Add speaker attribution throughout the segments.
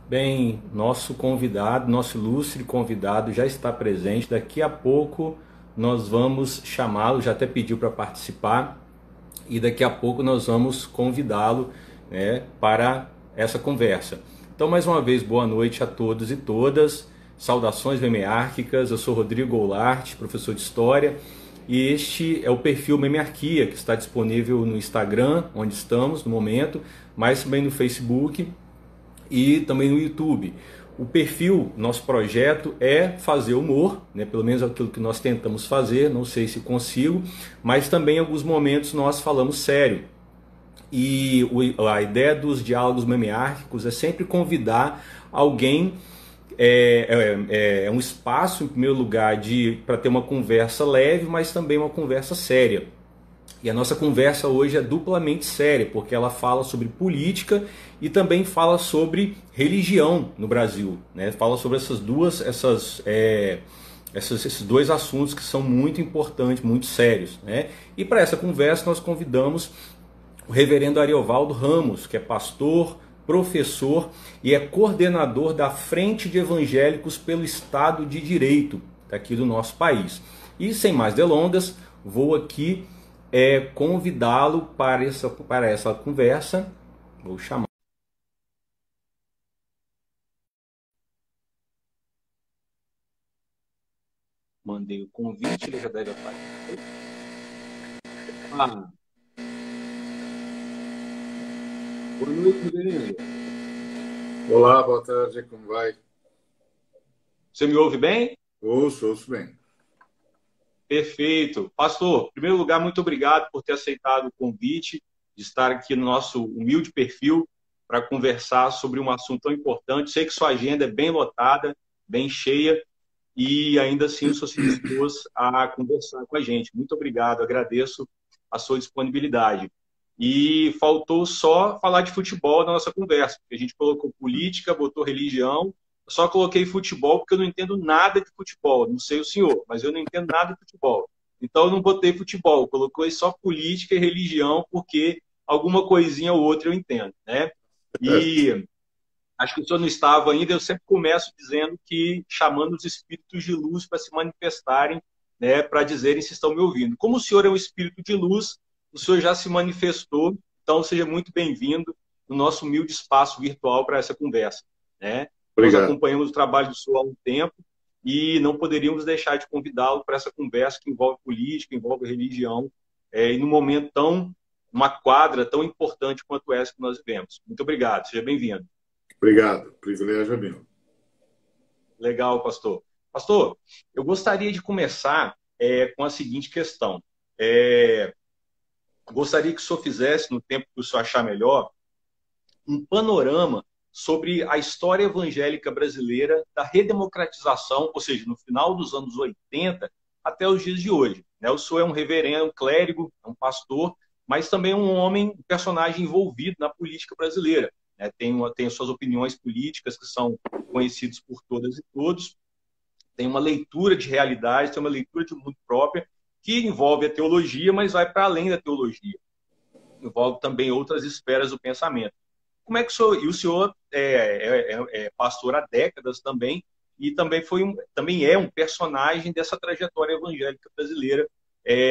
Speaker 1: Bem, nosso convidado, nosso ilustre convidado já está presente. Daqui a pouco nós vamos chamá-lo, já até pediu para participar, e daqui a pouco nós vamos convidá-lo, né, para essa conversa. Então, mais uma vez, boa noite a todos e todas. Saudações memeárquicas. Eu sou Rodrigo Goulart, professor de História, e este é o perfil Memearquia, que está disponível no Instagram, onde estamos no momento, mas também no Facebook e também no YouTube. O perfil, nosso projeto é fazer humor, né? Pelo menos aquilo que nós tentamos fazer, não sei se consigo, mas também em alguns momentos nós falamos sério. E a ideia dos diálogos memeárquicos é sempre convidar alguém, é um espaço, em primeiro lugar, para ter uma conversa leve, mas também uma conversa séria. E a nossa conversa hoje é duplamente séria, porque ela fala sobre política e também fala sobre religião no Brasil, né? Fala sobre esses dois assuntos que são muito importantes, muito sérios, né? E para essa conversa nós convidamos o reverendo Ariovaldo Ramos, que é pastor, professor e é coordenador da Frente de Evangélicos pelo Estado de Direito aqui do nosso país. E sem mais delongas, vou aqui convidá-lo para essa conversa. Vou chamar. Mandei o convite, ele já deve aparecer. Ah, boa noite, reverendo.
Speaker 2: Olá, boa tarde, como vai?
Speaker 1: Você me ouve bem?
Speaker 2: Ouço bem.
Speaker 1: Perfeito. Pastor, em primeiro lugar, muito obrigado por ter aceitado o convite de estar aqui no nosso humilde perfil para conversar sobre um assunto tão importante. Sei que sua agenda é bem lotada, bem cheia, e ainda assim o senhor se dispôs a conversar com a gente. Muito obrigado, agradeço a sua disponibilidade. E faltou só falar de futebol na nossa conversa, porque a gente colocou política, botou religião, eu só coloquei futebol porque eu não entendo nada de futebol. Não sei o senhor, mas eu não entendo nada de futebol. Então eu não botei futebol, coloquei só política e religião, porque alguma coisinha ou outra eu entendo, né? E acho que o senhor não estava ainda, eu sempre começo dizendo que chamando os espíritos de luz para se manifestarem, né, para dizerem se estão me ouvindo. Como o senhor é um espírito de luz, o senhor já se manifestou, então seja muito bem-vindo no nosso humilde espaço virtual para essa conversa, né? Nós
Speaker 2: Obrigado.
Speaker 1: acompanhamos o trabalho do senhor há um tempo e não poderíamos deixar de convidá-lo para essa conversa que envolve política, envolve religião, e num momento tão, uma quadra tão importante quanto essa que nós vivemos. Muito obrigado, seja bem-vindo.
Speaker 2: Obrigado. Privilégio é meu.
Speaker 1: Legal, pastor. Pastor, eu gostaria de começar com a seguinte questão. É, Gostaria que o senhor fizesse, no tempo que o senhor achar melhor, um panorama sobre a história evangélica brasileira da redemocratização, ou seja, no final dos anos 80 até os dias de hoje. Né? O senhor é um reverendo, um clérigo, é um pastor, mas também um homem, um personagem envolvido na política brasileira. Né? Tem suas opiniões políticas que são conhecidas por todas e todos, tem uma leitura de realidade, tem uma leitura de mundo própria, que envolve a teologia, mas vai para além da teologia. Envolve também outras esferas do pensamento. Como é que o senhor, e o senhor é pastor há décadas também, e também é um personagem dessa trajetória evangélica brasileira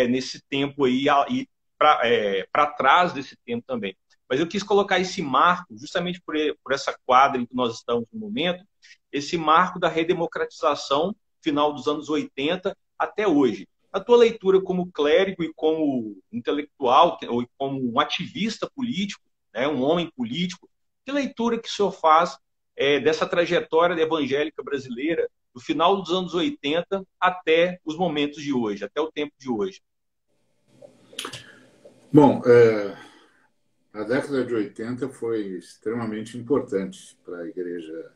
Speaker 1: nesse tempo aí, e para trás desse tempo também. Mas eu quis colocar esse marco, justamente por essa quadra em que nós estamos no momento, esse marco da redemocratização, final dos anos 80 até hoje. A tua leitura como clérigo e como intelectual, ou como um ativista político, né, um homem político, que leitura que o senhor faz dessa trajetória evangélica brasileira do final dos anos 80 até os momentos de hoje, até o tempo de hoje?
Speaker 2: Bom, a década de 80 foi extremamente importante para a Igreja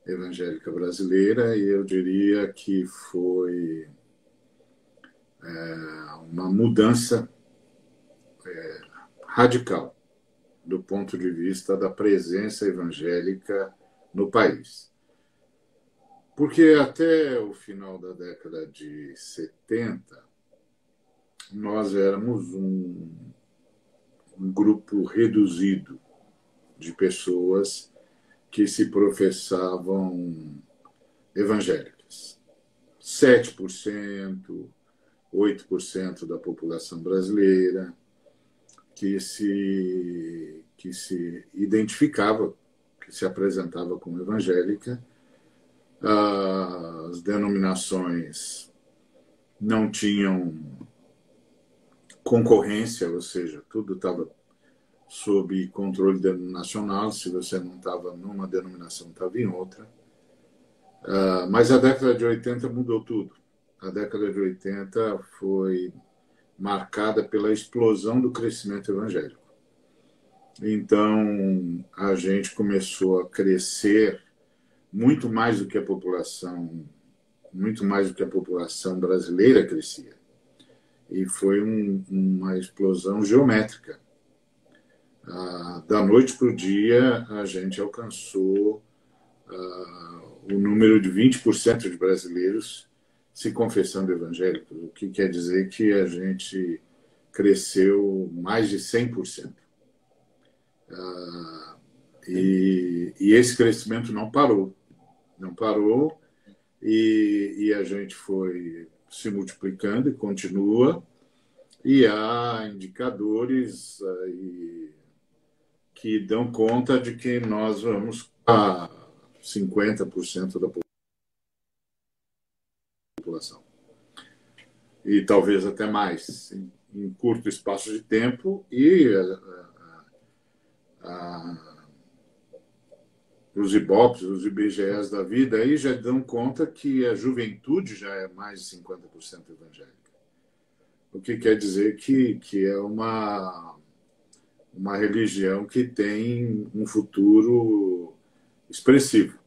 Speaker 2: Evangélica Brasileira e eu diria que foi uma mudança radical do ponto de vista da presença evangélica no país. Porque até o final da década de 70, nós éramos um grupo reduzido de pessoas que se professavam evangélicas. 7%, 8% da população brasileira que se identificava, que se apresentava como evangélica. As denominações não tinham concorrência, ou seja, tudo estava sob controle denominacional. Se você não estava numa denominação, estava em outra. Mas a década de 80 mudou tudo. A década de 80 foi marcada pela explosão do crescimento evangélico. Então, a gente começou a crescer muito mais do que a população brasileira crescia. E foi uma explosão geométrica. Da noite para o dia, a gente alcançou o número de 20% de brasileiros se confessando evangélicos, o que quer dizer que a gente cresceu mais de 100%. E esse crescimento não parou, e a gente foi se multiplicando e continua, e há indicadores aí que dão conta de que nós vamos a 50% da população. E talvez até mais, em curto espaço de tempo, e os IBOPs, os IBGEs da vida, aí já dão conta que a juventude já é mais de 50% evangélica. O que quer dizer que é uma religião que tem um futuro expressivo,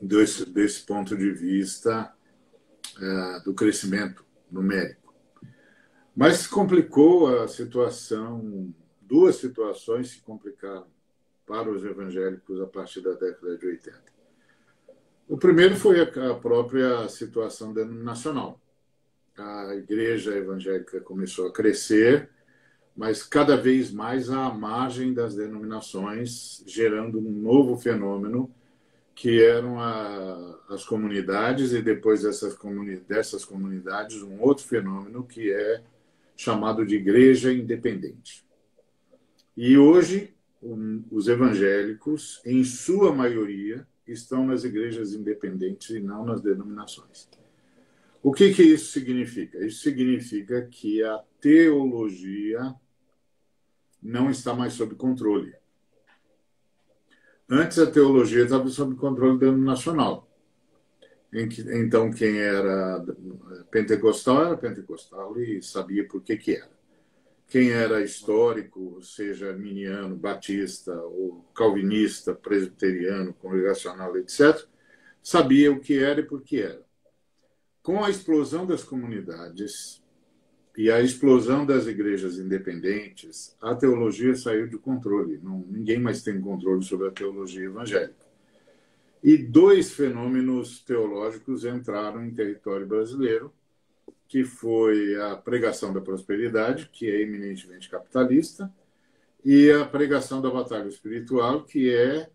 Speaker 2: desse ponto de vista do crescimento numérico. Mas se complicou a situação, duas situações se complicaram para os evangélicos a partir da década de 80. O primeiro foi a própria situação denominacional. A igreja evangélica começou a crescer, mas cada vez mais à margem das denominações, gerando um novo fenômeno, que eram as comunidades, e depois dessas comunidades, um outro fenômeno que é chamado de igreja independente. E hoje, os evangélicos, em sua maioria, estão nas igrejas independentes e não nas denominações. O que isso significa? Isso significa que a teologia não está mais sob controle. Antes, a teologia estava sob controle denominacional. Então, quem era pentecostal era pentecostal e sabia por que era. Quem era histórico, seja arminiano, batista, ou calvinista, presbiteriano, congregacional, etc., sabia o que era e por que era. Com a explosão das comunidades e a explosão das igrejas independentes, a teologia saiu de controle. Ninguém mais tem controle sobre a teologia evangélica. E dois fenômenos teológicos entraram em território brasileiro, que foi a pregação da prosperidade, que é eminentemente capitalista, e a pregação da batalha espiritual, que é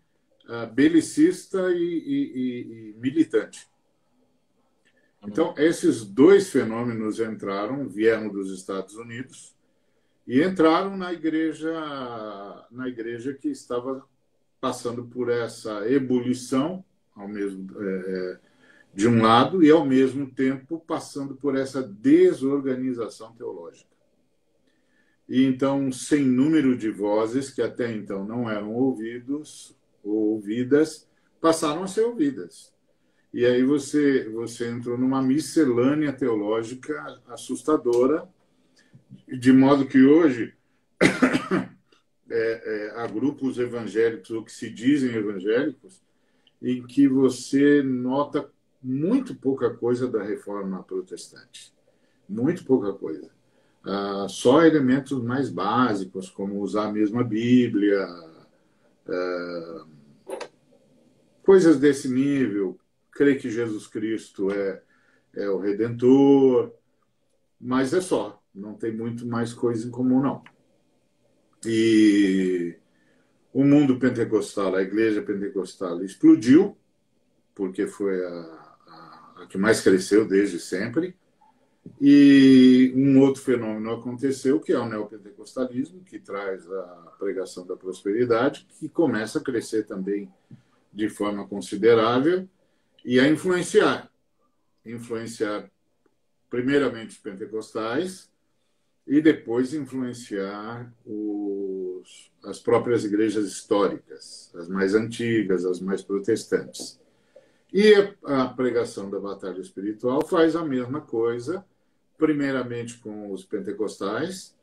Speaker 2: belicista e militante. Então, esses dois fenômenos vieram dos Estados Unidos e entraram na igreja que estava passando por essa ebulição, de um lado, e, ao mesmo tempo, passando por essa desorganização teológica. E, então, sem número de vozes que até então não eram ouvidas, passaram a ser ouvidas. E aí você entrou numa miscelânea teológica assustadora, de modo que hoje há grupos evangélicos, ou que se dizem evangélicos, em que você nota muito pouca coisa da reforma protestante. Muito pouca coisa. Só elementos mais básicos, como usar a mesma Bíblia, coisas desse nível, crer que Jesus Cristo é o Redentor, mas é só, não tem muito mais coisa em comum, não. E O mundo pentecostal, a igreja pentecostal explodiu, porque foi a que mais cresceu desde sempre. E um outro fenômeno aconteceu, que é o neopentecostalismo, que traz a pregação da prosperidade, que começa a crescer também de forma considerável e a influenciar primeiramente os pentecostais e depois influenciar as próprias igrejas históricas, as mais antigas, as mais protestantes. E a pregação da batalha espiritual faz a mesma coisa, primeiramente com os pentecostais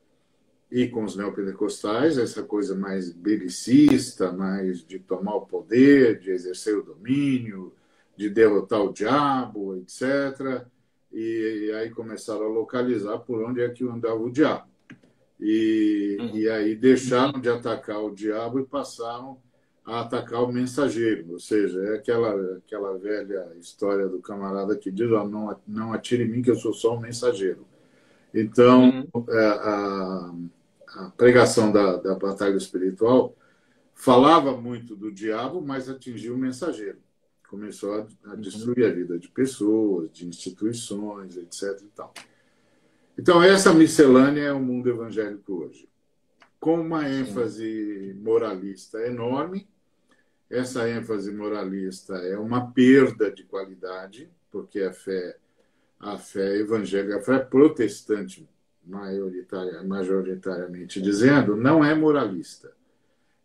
Speaker 2: e com os neopentecostais, essa coisa mais belicista, mais de tomar o poder, de exercer o domínio, de derrotar o diabo, etc. E aí começaram a localizar por onde é que andava o diabo. E aí deixaram de atacar o diabo e passaram a atacar o mensageiro, ou seja, é aquela velha história do camarada que diz: não atire em mim que eu sou só um mensageiro. Então, a pregação da batalha espiritual falava muito do diabo, mas atingiu o mensageiro. Começou a destruir a vida de pessoas, de instituições, etc. E tal. Então, essa miscelânea é o mundo evangélico hoje, com uma ênfase moralista enorme. Essa ênfase moralista é uma perda de qualidade, porque a fé evangélica, a fé protestante, majoritariamente dizendo, não é moralista.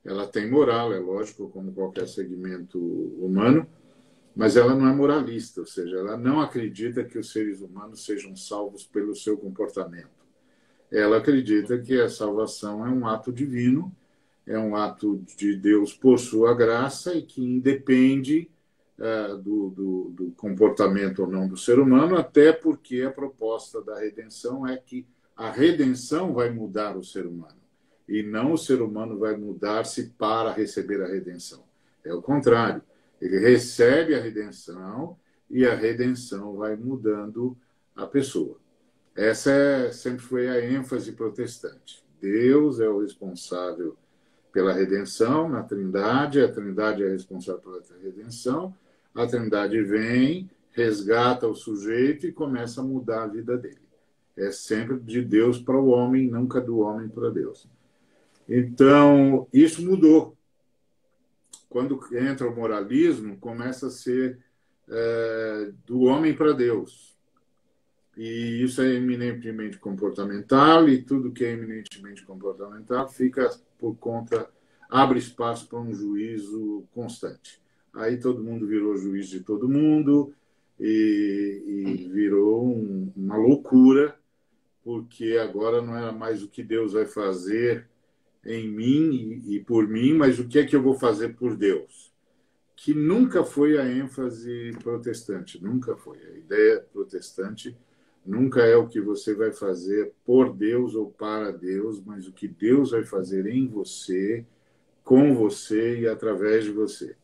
Speaker 2: Ela tem moral, é lógico, como qualquer segmento humano, mas ela não é moralista, ou seja, ela não acredita que os seres humanos sejam salvos pelo seu comportamento. Ela acredita que a salvação é um ato divino, é um ato de Deus por sua graça e que independe do comportamento ou não do ser humano, até porque a proposta da redenção é que a redenção vai mudar o ser humano e não o ser humano vai mudar-se para receber a redenção. É o contrário. Ele recebe a redenção e a redenção vai mudando a pessoa. Essa sempre foi a ênfase protestante. Deus é o responsável pela redenção na Trindade, a Trindade é responsável pela redenção, a Trindade vem, resgata o sujeito e começa a mudar a vida dele. É sempre de Deus para o homem, nunca do homem para Deus. Então, isso mudou. Quando entra o moralismo, começa a ser do homem para Deus. E isso é eminentemente comportamental, e tudo que é eminentemente comportamental fica por conta, abre espaço para um juízo constante. Aí todo mundo virou juiz de todo mundo e virou uma loucura, porque agora não era mais o que Deus vai fazer em mim e por mim, mas o que é que eu vou fazer por Deus. Que nunca foi a ênfase protestante, nunca foi. A ideia protestante nunca é o que você vai fazer por Deus ou para Deus, mas o que Deus vai fazer em você, com você e através de você.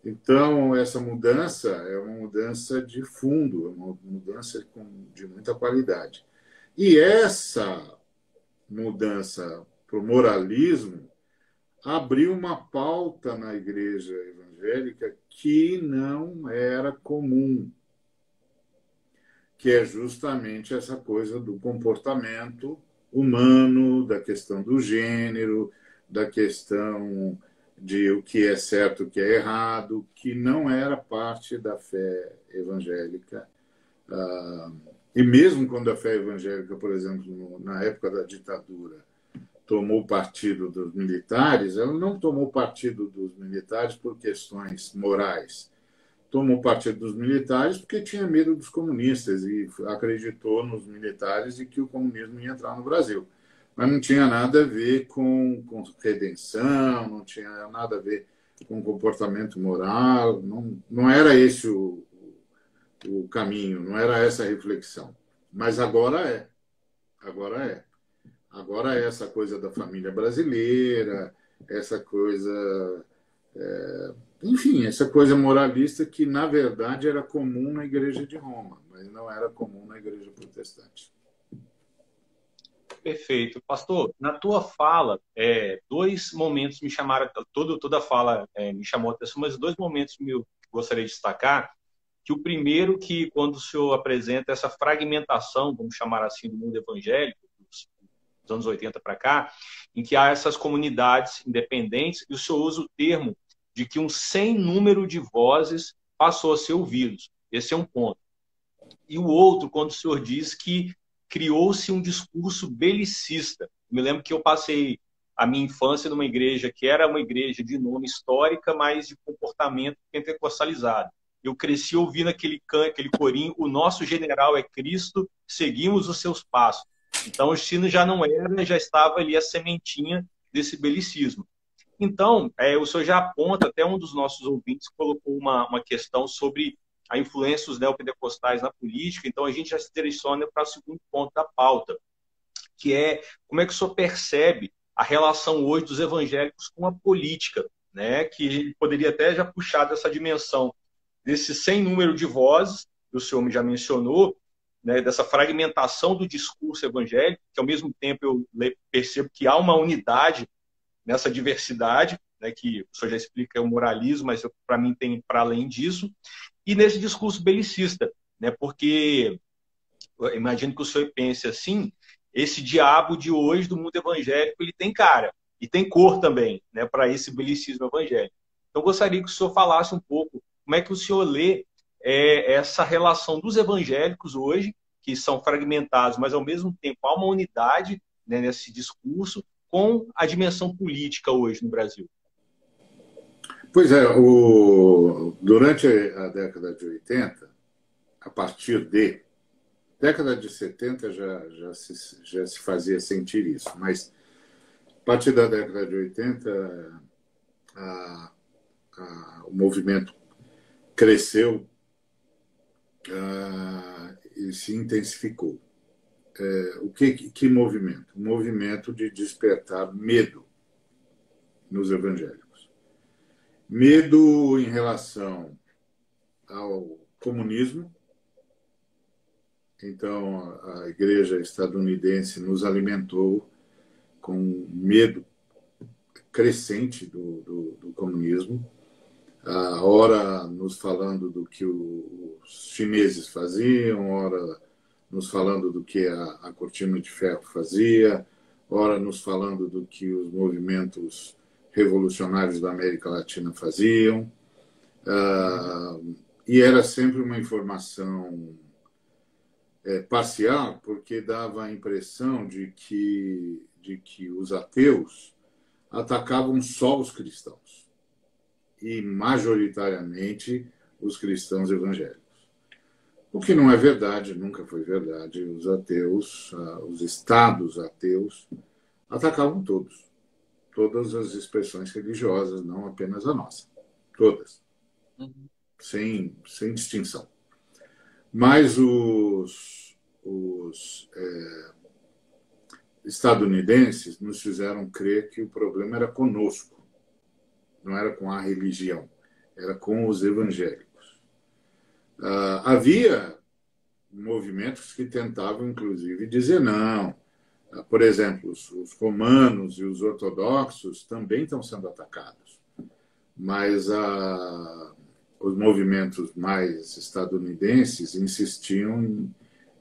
Speaker 2: Então, essa mudança é uma mudança de fundo, é uma mudança de muita qualidade. E essa mudança para o moralismo abriu uma pauta na igreja evangélica que não era comum, que é justamente essa coisa do comportamento humano, da questão do gênero, da questão de o que é certo, o que é errado, que não era parte da fé evangélica. E mesmo quando a fé evangélica, por exemplo, na época da ditadura, tomou partido dos militares, ela não tomou partido dos militares por questões morais. Tomou partido dos militares porque tinha medo dos comunistas e acreditou nos militares e que o comunismo ia entrar no Brasil. Mas não tinha nada a ver com redenção, não tinha nada a ver com comportamento moral, não era esse o caminho, não era essa a reflexão. Mas agora é. Agora é. Agora é essa coisa da família brasileira, essa coisa... enfim, essa coisa moralista que, na verdade, era comum na Igreja de Roma, mas não era comum na Igreja protestante.
Speaker 1: Perfeito. Pastor, na tua fala, dois momentos me chamaram, toda a fala me chamou a atenção, mas dois momentos que eu gostaria de destacar, que o primeiro que, quando o senhor apresenta essa fragmentação, vamos chamar assim, do mundo evangélico, dos anos 80 para cá, em que há essas comunidades independentes, e o senhor usa o termo de que um sem número de vozes passou a ser ouvidos. Esse é um ponto. E o outro, quando o senhor diz que criou-se um discurso belicista. Me lembro que eu passei a minha infância numa igreja que era uma igreja de nome histórica, mas de comportamento pentecostalizado. Eu cresci ouvindo aquele corinho, o nosso general é Cristo, seguimos os seus passos. Então, o sino já não era, já estava ali a sementinha desse belicismo. Então, o senhor já aponta, até um dos nossos ouvintes colocou uma questão sobre a influência dos neopentecostais na política, então a gente já se direciona para o segundo ponto da pauta, que é como é que o senhor percebe a relação hoje dos evangélicos com a política, né? Que poderia até já puxar dessa dimensão desse sem número de vozes, que o senhor já mencionou, né, dessa fragmentação do discurso evangélico, que ao mesmo tempo eu percebo que há uma unidade nessa diversidade, né, que o senhor já explica, é o moralismo, mas para mim tem para além disso, e nesse discurso belicista, né, porque eu imagino que o senhor pense assim, esse diabo de hoje do mundo evangélico, ele tem cara e tem cor também, né, para esse belicismo evangélico. Então, eu gostaria que o senhor falasse um pouco como é que o senhor lê essa relação dos evangélicos hoje, que são fragmentados, mas ao mesmo tempo há uma unidade, né, nesse discurso, com a dimensão política hoje no Brasil.
Speaker 2: Pois é, durante a década de 80, a partir de década de 70 já se fazia sentir isso, mas a partir da década de 80 o movimento cresceu e se intensificou. Que movimento? Um movimento de despertar medo nos evangélicos. Medo em relação ao comunismo. Então, a igreja estadunidense nos alimentou com medo crescente do comunismo, ora nos falando do que os chineses faziam, ora nos falando do que a Cortina de Ferro fazia, ora nos falando do que os movimentos revolucionários da América Latina faziam. E era sempre uma informação parcial, porque dava a impressão de que os ateus atacavam só os cristãos, e majoritariamente os cristãos evangélicos. O que não é verdade, nunca foi verdade. Os ateus, os estados ateus, atacavam todos. Todas as expressões religiosas, não apenas a nossa. Todas. Sem distinção. Mas os estadunidenses nos fizeram crer que o problema era conosco. Não era com a religião. Era com os evangélicos. Havia movimentos que tentavam, inclusive, dizer não. Por exemplo, os romanos e os ortodoxos também estão sendo atacados. Mas os movimentos mais estadunidenses insistiam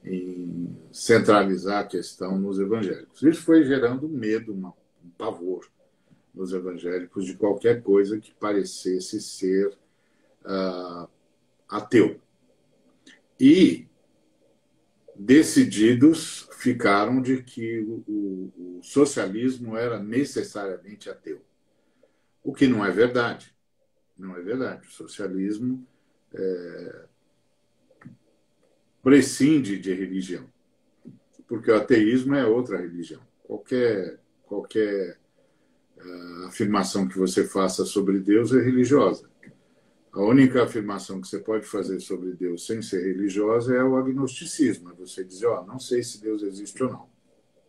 Speaker 2: em centralizar a questão nos evangélicos. Isso foi gerando medo, um pavor nos evangélicos de qualquer coisa que parecesse ser ateu. E decididos ficaram de que o socialismo era necessariamente ateu. O que não é verdade. Não é verdade. O socialismo prescinde de religião, porque o ateísmo é outra religião. Qualquer afirmação que você faça sobre Deus é religiosa. A única afirmação que você pode fazer sobre Deus sem ser religiosa é o agnosticismo. É você dizer, não sei se Deus existe ou não.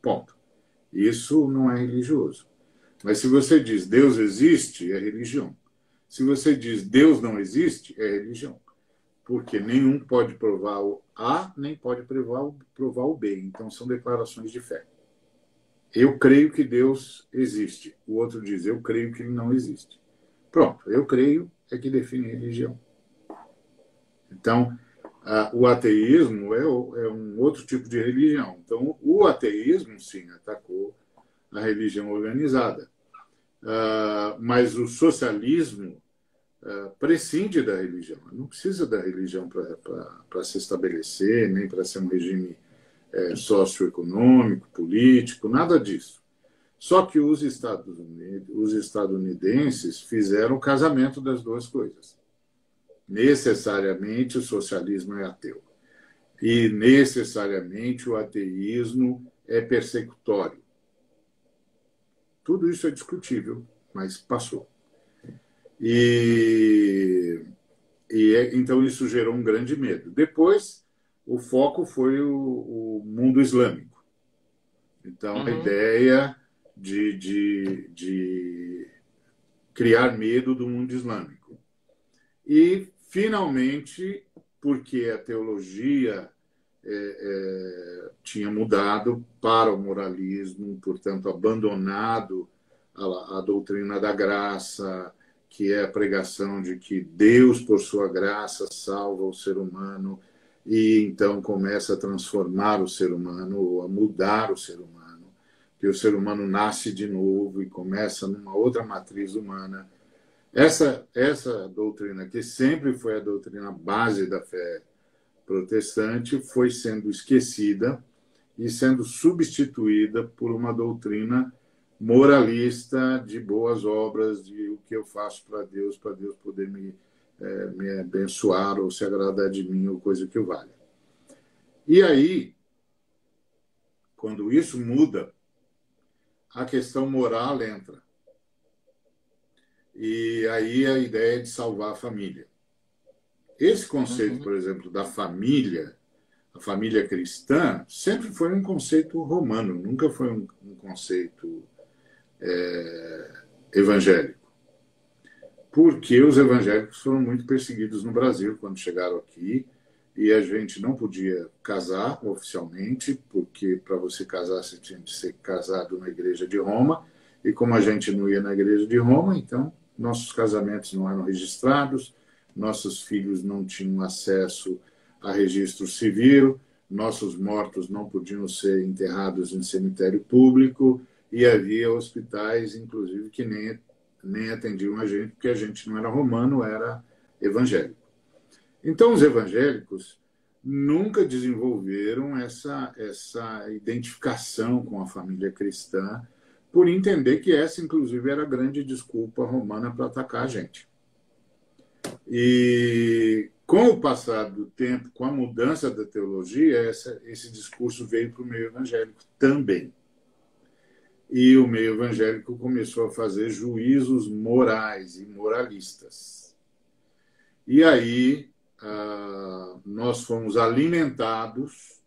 Speaker 2: Ponto. Isso não é religioso. Mas se você diz Deus existe, é religião. Se você diz Deus não existe, é religião. Porque nenhum pode provar o A, nem pode provar o B. Então, são declarações de fé. eu creio que Deus existe. O outro diz, eu creio que ele não existe. Pronto, eu creio é que define religião. Então, o ateísmo é um outro tipo de religião. Então, o ateísmo, sim, atacou a religião organizada. Mas o socialismo prescinde da religião. Não precisa da religião para se estabelecer, nem para ser um regime socioeconômico, político, nada disso. Só que os estadunidenses fizeram o casamento das duas coisas. Necessariamente o socialismo é ateu. E necessariamente o ateísmo é persecutório. Tudo isso é discutível, mas passou. Então isso gerou um grande medo. Depois, o foco foi o mundo islâmico. Então, a ideia de criar medo do mundo islâmico. E, finalmente, porque a teologia tinha mudado para o moralismo, portanto, abandonado a doutrina da graça, que é a pregação de que Deus, por sua graça, salva o ser humano e então começa a transformar o ser humano, ou a mudar o ser humano, que o ser humano nasce de novo e começa numa outra matriz humana. Essa doutrina, que sempre foi a doutrina base da fé protestante, foi sendo esquecida e sendo substituída por uma doutrina moralista de boas obras, de o que eu faço para Deus poder me abençoar ou se agradar de mim ou coisa que o valha. E aí, quando isso muda, a questão moral entra. E aí a ideia de salvar a família. Esse conceito, por exemplo, da família, a família cristã, sempre foi um conceito romano, nunca foi um conceito evangélico. Porque os evangélicos foram muito perseguidos no Brasil quando chegaram aqui, e a gente não podia casar oficialmente, porque para você casar você tinha de ser casado na igreja de Roma, e como a gente não ia na igreja de Roma, então nossos casamentos não eram registrados, nossos filhos não tinham acesso a registro civil, nossos mortos não podiam ser enterrados em cemitério público, e havia hospitais, inclusive, que nem atendiam a gente, porque a gente não era romano, era evangélico. Então, os evangélicos nunca desenvolveram essa identificação com a família cristã, por entender que essa, inclusive, era a grande desculpa romana para atacar a gente. E, com o passar do tempo, com a mudança da teologia, esse discurso veio para o meio evangélico também. E o meio evangélico começou a fazer juízos morais e moralistas. E aí nós fomos alimentados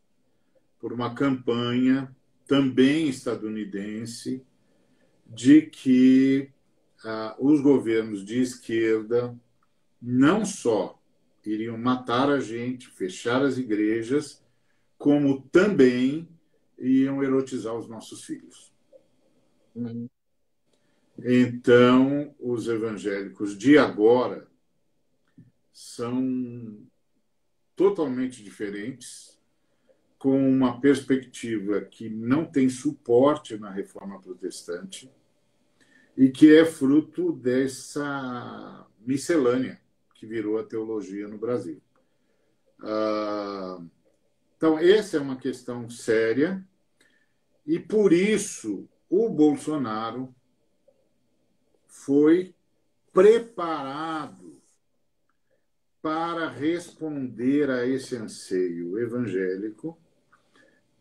Speaker 2: por uma campanha também estadunidense de que os governos de esquerda não só iriam matar a gente, fechar as igrejas, como também iam erotizar os nossos filhos. Então, os evangélicos de agora são totalmente diferentes, com uma perspectiva que não tem suporte na reforma protestante e que é fruto dessa miscelânea que virou a teologia no Brasil. Então, essa é uma questão séria e, por isso, o Bolsonaro foi preparado para responder a esse anseio evangélico,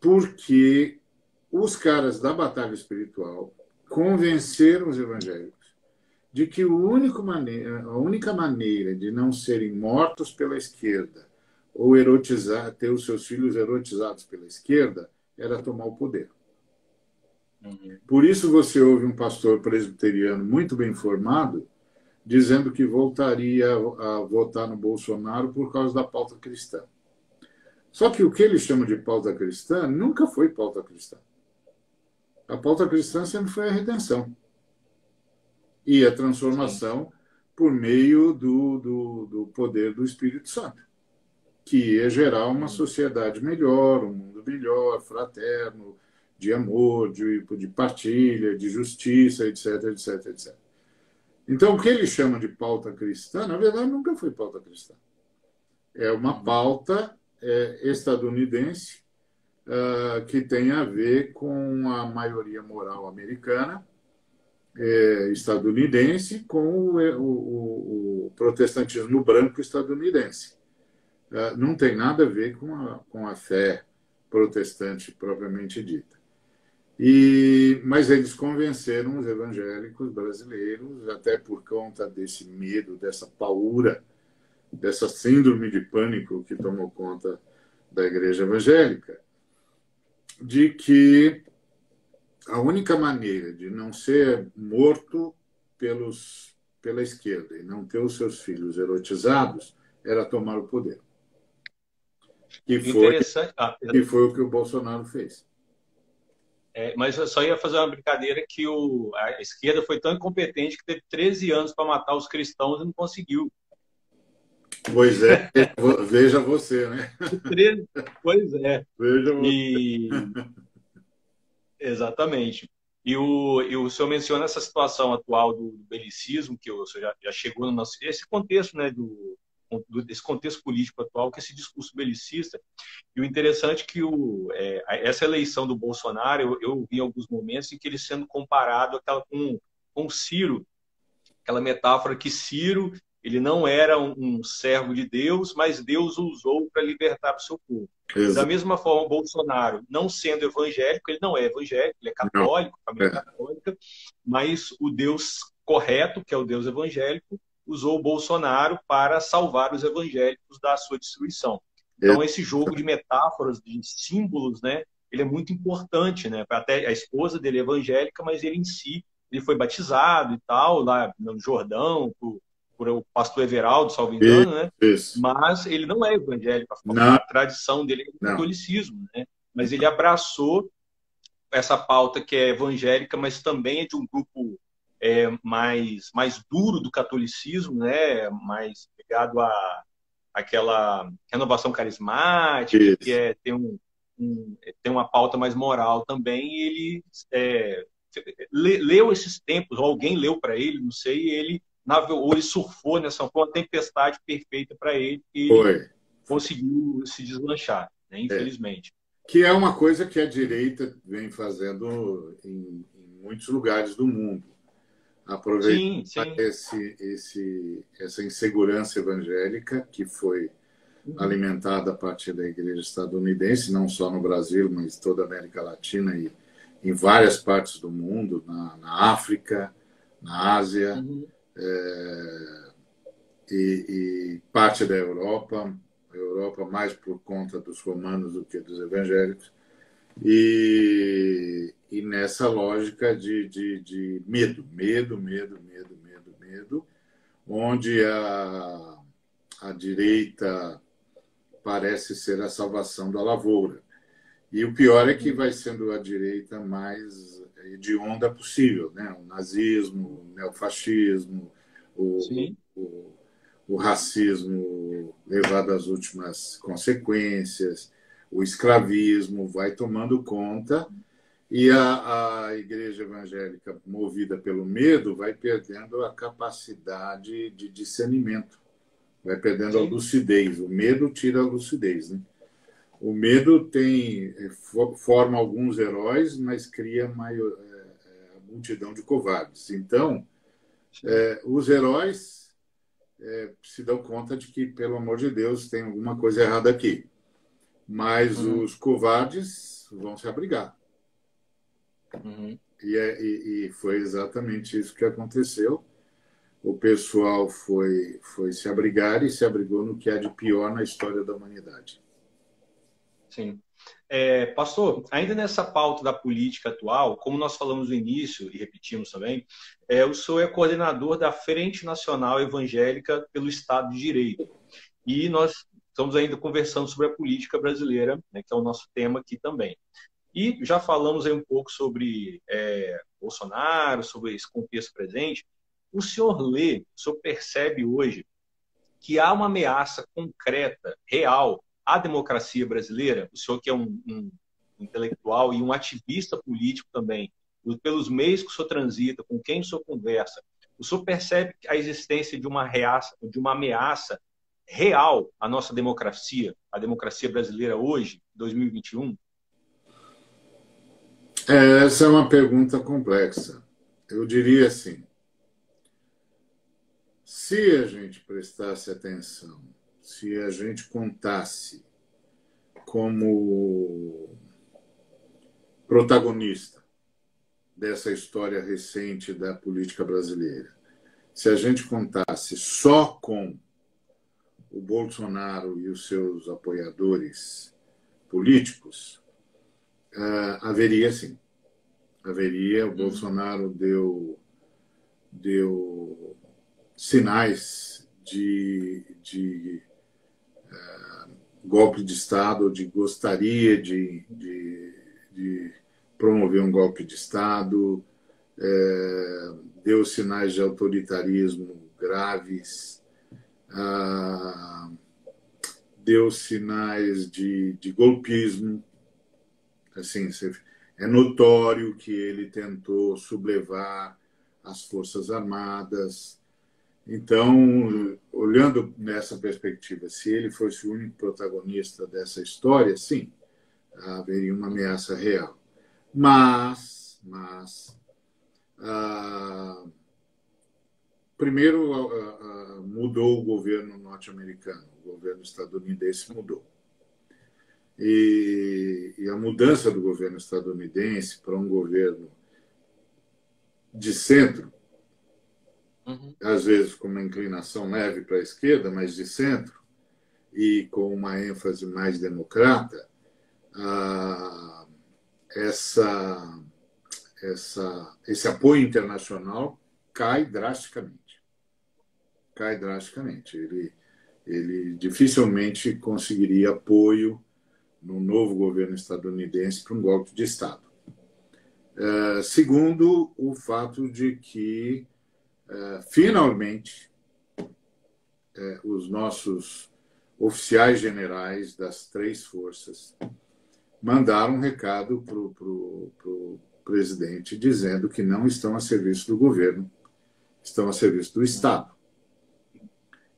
Speaker 2: porque os caras da batalha espiritual convenceram os evangélicos de que a única maneira de não serem mortos pela esquerda ou ter os seus filhos erotizados pela esquerda era tomar o poder. Por isso você ouve um pastor presbiteriano muito bem informado dizendo que voltaria a votar no Bolsonaro por causa da pauta cristã. Só que o que ele chama de pauta cristã nunca foi pauta cristã. A pauta cristã sempre foi a redenção e a
Speaker 1: Sim.
Speaker 2: transformação por meio do poder do Espírito Santo, que ia gerar uma
Speaker 1: Uhum.
Speaker 2: sociedade melhor, um mundo melhor, fraterno, de amor, de partilha, de justiça, etc, etc, etc. Então, o que ele chama de pauta cristã, na verdade, nunca foi pauta cristã. É uma
Speaker 1: Uhum.
Speaker 2: pauta estadunidense que tem a ver com a maioria moral americana, estadunidense, com o protestantismo branco estadunidense. Não tem nada a ver com a fé protestante propriamente dita. Mas eles convenceram os evangélicos brasileiros, até por conta desse medo, dessa paura, dessa síndrome de pânico que tomou conta da igreja evangélica, de que a única maneira de não ser morto pela esquerda e não ter os seus filhos erotizados era tomar o poder. Que foi,
Speaker 1: Interessante.
Speaker 2: que foi o que o Bolsonaro fez.
Speaker 1: Mas eu só ia fazer uma brincadeira que a esquerda foi tão incompetente que teve 13 anos para matar os cristãos e não conseguiu.
Speaker 2: Pois é, veja você, né?
Speaker 1: 13, pois é.
Speaker 2: Veja você.
Speaker 1: E, exatamente. E o senhor menciona essa situação atual do belicismo, que o senhor já chegou no nosso. Esse contexto, né, desse contexto político atual, que é esse discurso belicista. E o interessante é que essa eleição do Bolsonaro, eu vi em alguns momentos em que ele sendo comparado com Ciro, aquela metáfora que Ciro ele não era um servo de Deus, mas Deus o usou para libertar o seu povo. Da
Speaker 2: Exato.
Speaker 1: mesma forma, Bolsonaro, não sendo evangélico, ele não é evangélico, ele é
Speaker 2: Não,
Speaker 1: católico, família
Speaker 2: é,
Speaker 1: católica, mas o Deus correto, que é o Deus evangélico, usou o Bolsonaro para salvar os evangélicos da sua destruição.
Speaker 2: é,
Speaker 1: Então, esse jogo de metáforas, de símbolos, né, ele é muito importante, né? Até a esposa dele é evangélica, mas ele em si ele foi batizado e tal, lá no Jordão, por o pastor Everaldo, salvo engano, né?
Speaker 2: isso.
Speaker 1: Mas ele não é evangélico,
Speaker 2: Não,
Speaker 1: a tradição dele é o
Speaker 2: não.
Speaker 1: catolicismo, né? Mas ele abraçou essa pauta que é evangélica, mas também é de um grupo mais duro do catolicismo, né? Mais ligado àquela renovação carismática, que
Speaker 2: Isso.
Speaker 1: tem uma pauta mais moral também, e ele leu esses tempos, ou alguém leu para ele, não sei, e ele navegou, ou ele surfou nessa, foi uma tempestade perfeita para ele, e ele
Speaker 2: Foi.
Speaker 1: conseguiu se deslanchar, né,
Speaker 2: É.
Speaker 1: infelizmente.
Speaker 2: Que é uma coisa que a direita vem fazendo em muitos lugares do mundo. Aproveitar
Speaker 1: Sim, sim.
Speaker 2: essa insegurança evangélica que foi
Speaker 1: Uhum,
Speaker 2: alimentada a partir da igreja estadunidense, não só no Brasil, mas toda a América Latina e em várias partes do mundo, na África, na Ásia,
Speaker 1: uhum,
Speaker 2: e parte da Europa, a Europa mais por conta dos romanos do que dos evangélicos, e nessa lógica de medo, onde a direita parece ser a salvação da lavoura. E o pior é que
Speaker 1: uhum.
Speaker 2: vai sendo a direita mais hedionda possível, né? O nazismo, o neofascismo, o,
Speaker 1: Sim.
Speaker 2: o, o racismo levado às últimas consequências, o escravismo vai tomando conta e a igreja evangélica, movida pelo medo, vai perdendo a capacidade de discernimento, vai perdendo a
Speaker 1: Sim.
Speaker 2: lucidez. O medo tira a lucidez, né? O medo forma alguns heróis, mas cria a multidão de covardes. Então,
Speaker 1: Sim.
Speaker 2: os heróis se dão conta de que, pelo amor de Deus, tem alguma coisa errada aqui. Mas
Speaker 1: Uhum,
Speaker 2: os covardes vão se abrigar.
Speaker 1: uhum.
Speaker 2: E foi exatamente isso que aconteceu. O pessoal foi se abrigar e se abrigou no que há de pior na história da humanidade.
Speaker 1: Sim. Pastor, ainda nessa pauta da política atual, como nós falamos no início e repetimos também, o senhor é coordenador da Frente Nacional Evangélica pelo Estado de Direito. E nós estamos ainda conversando sobre a política brasileira, né, que é o nosso tema aqui também. E já falamos aí um pouco sobre Bolsonaro, sobre esse contexto presente. O senhor percebe hoje que há uma ameaça concreta, real, à democracia brasileira? O senhor que é um intelectual e um ativista político também, pelos meios que o senhor transita, com quem o senhor conversa, o senhor percebe a existência de uma ameaça real à nossa democracia, à democracia brasileira hoje, 2021?
Speaker 2: Essa é uma pergunta complexa. Eu diria assim, se a gente prestasse atenção, se a gente contasse como protagonista dessa história recente da política brasileira, se a gente contasse só com o Bolsonaro e os seus apoiadores políticos, haveria sim. Haveria. O Bolsonaro deu sinais de golpe de Estado, de gostaria de promover um golpe de Estado, deu sinais de autoritarismo graves, deu sinais de golpismo. Assim, é notório que ele tentou sublevar as Forças Armadas. Então, olhando nessa perspectiva, se ele fosse o único protagonista dessa história, sim, haveria uma ameaça real. Mas primeiro, mudou o governo norte-americano, o governo estadunidense mudou. E a mudança do governo estadunidense para um governo de centro, às vezes com uma inclinação leve para a esquerda, mas de centro, e com uma ênfase mais democrata, esse apoio internacional cai drasticamente. Cai drasticamente. Ele dificilmente conseguiria apoio no novo governo estadunidense para um golpe de Estado. Segundo, o fato de que, finalmente, os nossos oficiais generais das três forças mandaram um recado para o presidente dizendo que não estão a serviço do governo, estão a serviço do Estado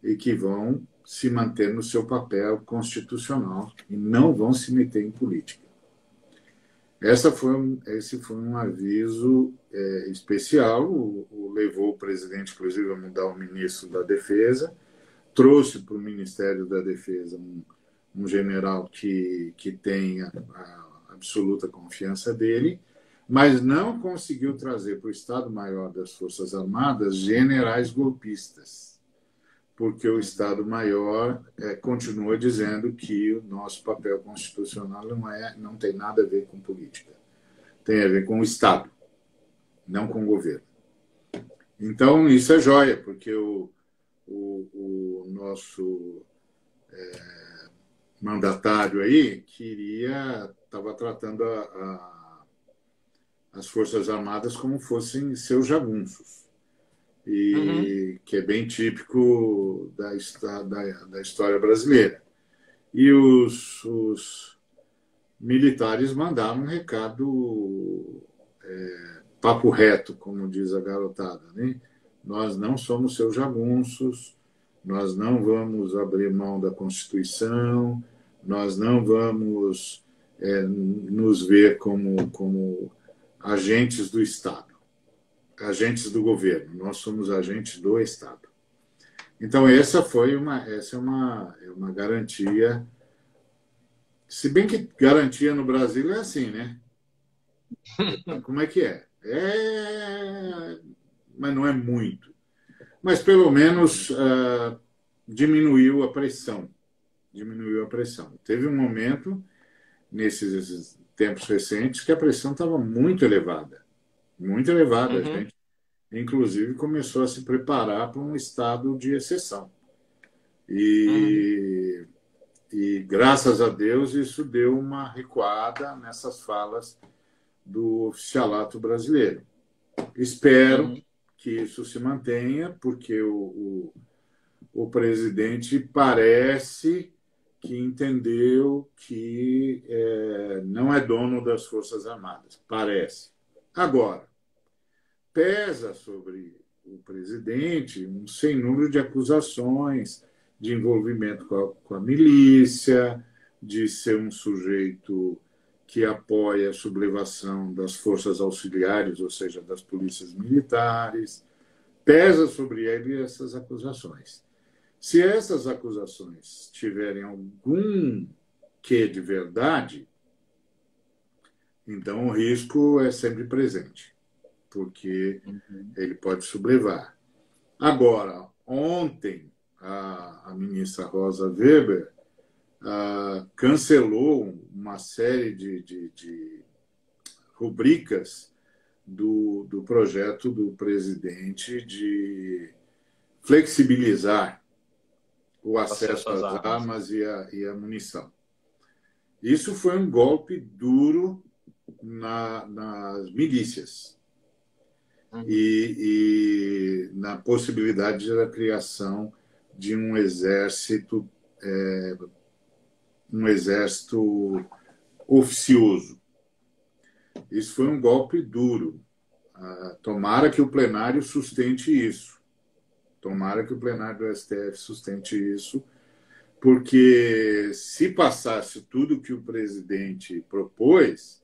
Speaker 2: e que vão se manter no seu papel constitucional e não vão se meter em política. Esse foi um aviso especial, levou o presidente, inclusive, a mudar o ministro da Defesa, trouxe para o Ministério da Defesa um general que tem a absoluta confiança dele, mas não conseguiu trazer para o Estado-Maior das Forças Armadas generais golpistas, porque o Estado-Maior continua dizendo que o nosso papel constitucional não tem nada a ver com política. Tem a ver com o Estado, não com o governo. Então, isso é joia, porque o nosso mandatário aí estava tratando as Forças Armadas como fossem seus jagunços. Que é bem típico da história brasileira. E os militares mandaram um recado papo reto, como diz a garotada, né? Nós não somos seus jagunços, nós não vamos abrir mão da Constituição, nós não vamos nos ver como agentes do Estado, agentes do governo, nós somos agentes do Estado. Então, essa é uma garantia, se bem que garantia no Brasil é assim, né? Como é que é? Mas não é muito. Mas, pelo menos, diminuiu a pressão. Diminuiu a pressão. Teve um momento, nesses tempos recentes, que a pressão estava muito elevada. Muito elevada. A gente, inclusive, começou a se preparar para um estado de exceção. E E, graças a Deus, isso deu uma recuada nessas falas do oficialato brasileiro. Espero que isso se mantenha, porque o presidente parece que entendeu que não é dono das Forças Armadas. Parece. Agora, pesa sobre o presidente um sem número de acusações de envolvimento com a milícia, de ser um sujeito que apoia a sublevação das forças auxiliares, ou seja, das polícias militares. Pesa sobre ele essas acusações. Se essas acusações tiverem algum quê de verdade, então o risco é sempre presente, porque ele pode sublevar. Agora, ontem, a ministra Rosa Weber cancelou uma série de rubricas do projeto do presidente de flexibilizar o acesso às armas e a munição. Isso foi um golpe duro nas milícias e na possibilidade da criação de um exército oficioso. Isso foi um golpe duro. Tomara que o plenário sustente isso. Tomara que o plenário do STF sustente isso, porque se passasse tudo que o presidente propôs,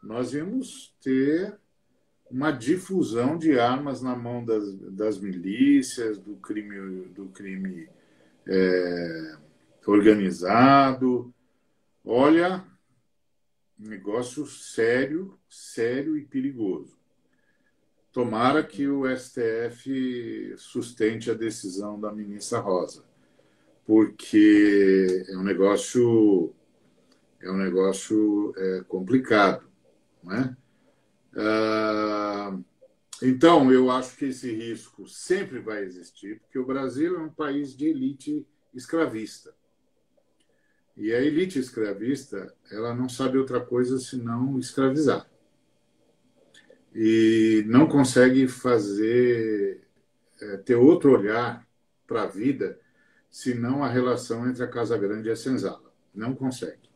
Speaker 2: nós íamos ter uma difusão de armas na mão das milícias, do crime organizado. Olha, um negócio sério, sério e perigoso. Tomara que o STF sustente a decisão da ministra Rosa, porque é um negócio complicado, não é? Então, eu acho que esse risco sempre vai existir, porque o Brasil é um país de elite escravista. E a elite escravista, ela não sabe outra coisa senão escravizar. E não consegue ter outro olhar para a vida senão a relação entre a Casa Grande e a senzala. Não consegue.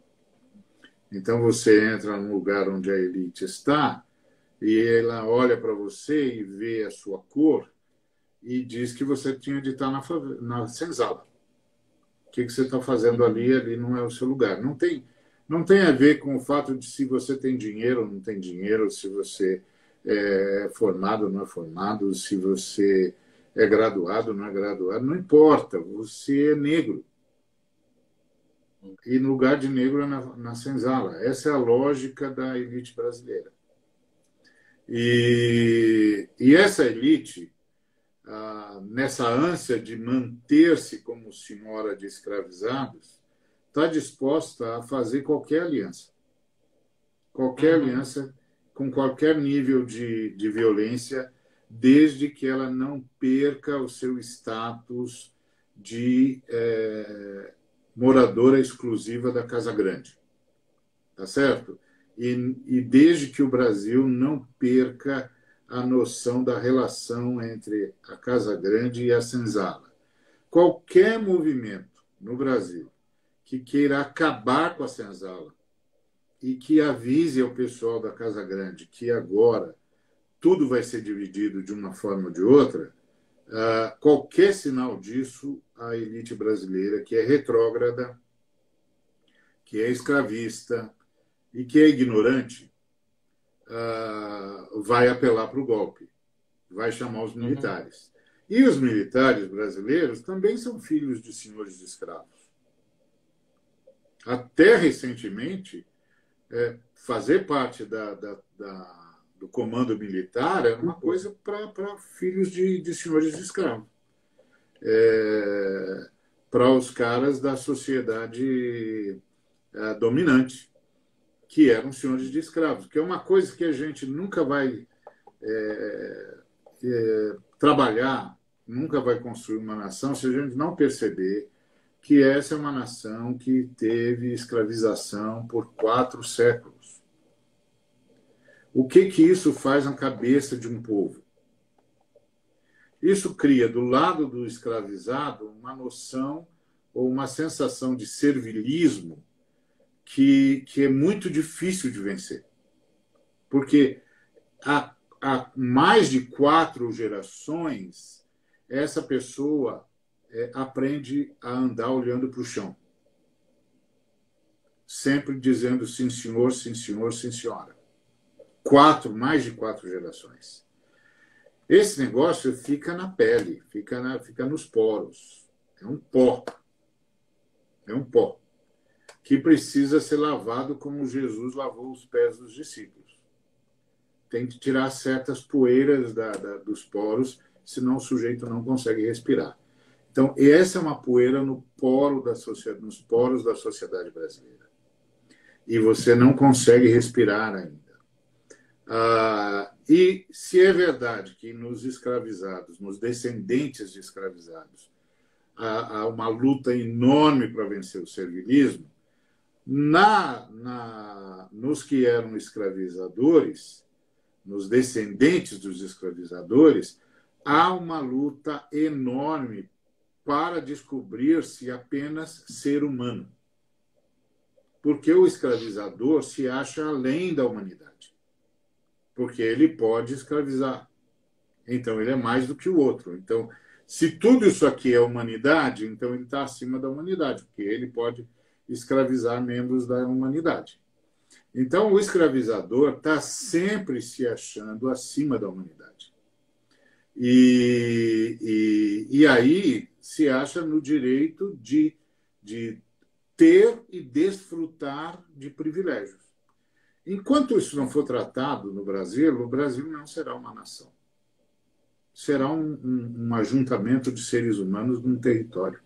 Speaker 2: Então você entra num lugar onde a elite está e ela olha para você e vê a sua cor e diz que você tinha de estar na senzala. O que você está fazendo ali? Ali não é o seu lugar. Não tem a ver com o fato de se você tem dinheiro ou não tem dinheiro, se você é formado ou não é formado, se você é graduado ou não é graduado, não importa, você é negro. E no lugar de negro é na senzala. Essa é a lógica da elite brasileira. E essa elite, nessa ânsia de manter-se como senhora de escravizados, está disposta a fazer qualquer aliança. Qualquer aliança com qualquer nível de violência, desde que ela não perca o seu status de moradora exclusiva da Casa Grande. Tá certo? E desde que o Brasil não perca a noção da relação entre a Casa Grande e a senzala. Qualquer movimento no Brasil que queira acabar com a senzala e que avise ao pessoal da Casa Grande que agora tudo vai ser dividido de uma forma ou de outra, qualquer sinal disso, a elite brasileira, que é retrógrada, que é escravista e que é ignorante, vai apelar para o golpe, vai chamar os militares. E os militares brasileiros também são filhos de senhores de escravos. Até recentemente, fazer parte do comando militar era uma coisa para filhos de senhores de escravos. Para os caras da sociedade dominante, que eram senhores de escravos, que é uma coisa que a gente nunca vai trabalhar, nunca vai construir uma nação se a gente não perceber que essa é uma nação que teve escravização por 4 séculos. O que isso faz na cabeça de um povo? Isso cria, do lado do escravizado, uma noção ou uma sensação de servilismo que é muito difícil de vencer. Porque há mais de 4 gerações, essa pessoa aprende a andar olhando para o chão. Sempre dizendo sim, senhor, sim, senhor, sim, senhora. Mais de 4 gerações. Esse negócio fica na pele, fica nos poros. É um pó. É um pó que precisa ser lavado como Jesus lavou os pés dos discípulos. Tem que tirar certas poeiras dos poros, senão o sujeito não consegue respirar. Então, essa é uma poeira nos poros da sociedade brasileira. E você não consegue respirar ainda. E se é verdade que nos escravizados, nos descendentes de escravizados, há uma luta enorme para vencer o servilismo, nos que eram escravizadores, nos descendentes dos escravizadores, há uma luta enorme para descobrir-se apenas ser humano. Porque o escravizador se acha além da humanidade. Porque ele pode escravizar. Então, ele é mais do que o outro. Então, se tudo isso aqui é humanidade, então ele está acima da humanidade, porque ele pode escravizar membros da humanidade. Então, o escravizador está sempre se achando acima da humanidade. E aí se acha no direito de ter e desfrutar de privilégios. Enquanto isso não for tratado no Brasil, o Brasil não será uma nação. Será um ajuntamento de seres humanos num território.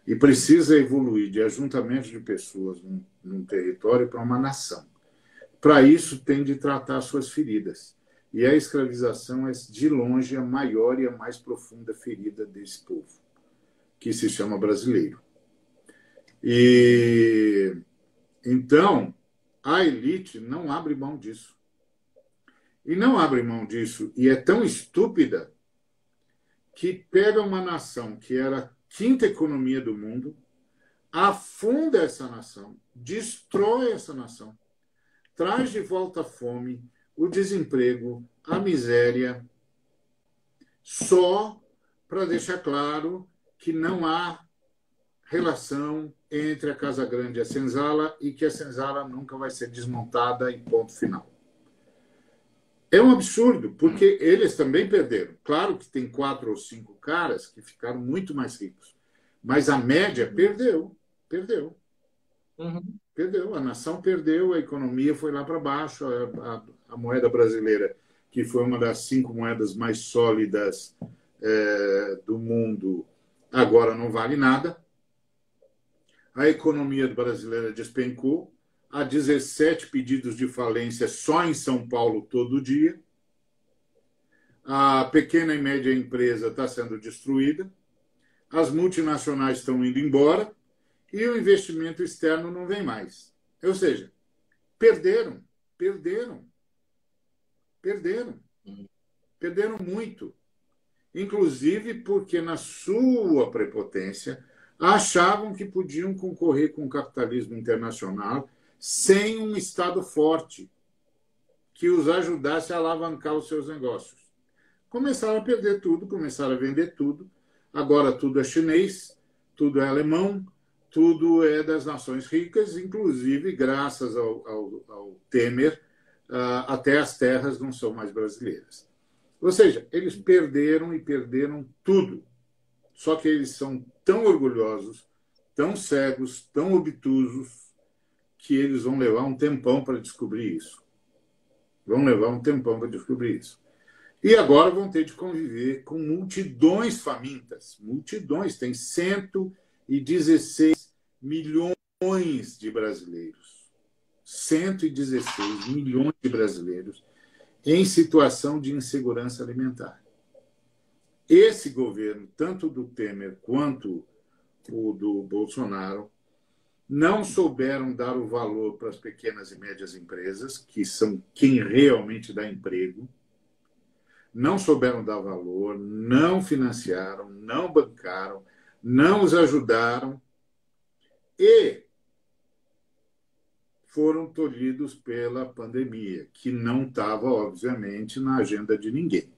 Speaker 2: E precisa evoluir de ajuntamento de pessoas num território para uma nação. Para isso, tem de tratar suas feridas. E a escravização é, de longe, a maior e a mais profunda ferida desse povo, que se chama brasileiro. E então, a elite não abre mão disso. E não abre mão disso, e é tão estúpida que pega uma nação que era a 5ª economia do mundo, afunda essa nação, destrói essa nação, traz de volta a fome, o desemprego, a miséria, só para deixar claro que não há relação entre a Casa Grande e a senzala e que a senzala nunca vai ser desmontada em ponto final. É um absurdo, porque eles também perderam. Claro que tem 4 ou 5 caras que ficaram muito mais ricos, mas a média perdeu. Perdeu. A nação perdeu, a economia foi lá para baixo, a moeda brasileira, que foi uma das 5 moedas mais sólidas do mundo, agora não vale nada. A economia brasileira despencou. Há 17 pedidos de falência só em São Paulo todo dia. A pequena e média empresa está sendo destruída. As multinacionais estão indo embora e o investimento externo não vem mais. Ou seja, perderam muito. Inclusive porque, na sua prepotência, achavam que podiam concorrer com o capitalismo internacional sem um Estado forte que os ajudasse a alavancar os seus negócios. Começaram a perder tudo, começaram a vender tudo. Agora tudo é chinês, tudo é alemão, tudo é das nações ricas, inclusive, graças ao Temer, até as terras não são mais brasileiras. Ou seja, eles perderam tudo. Só que eles são tão orgulhosos, tão cegos, tão obtusos, que eles vão levar um tempão para descobrir isso. E agora vão ter de conviver com multidões famintas. Multidões. Tem 116 milhões de brasileiros. 116 milhões de brasileiros em situação de insegurança alimentar. Esse governo, tanto do Temer quanto o do Bolsonaro, não souberam dar o valor para as pequenas e médias empresas, que são quem realmente dá emprego, não souberam dar valor, não financiaram, não bancaram, não os ajudaram e foram tolhidos pela pandemia, que não estava, obviamente, na agenda de ninguém.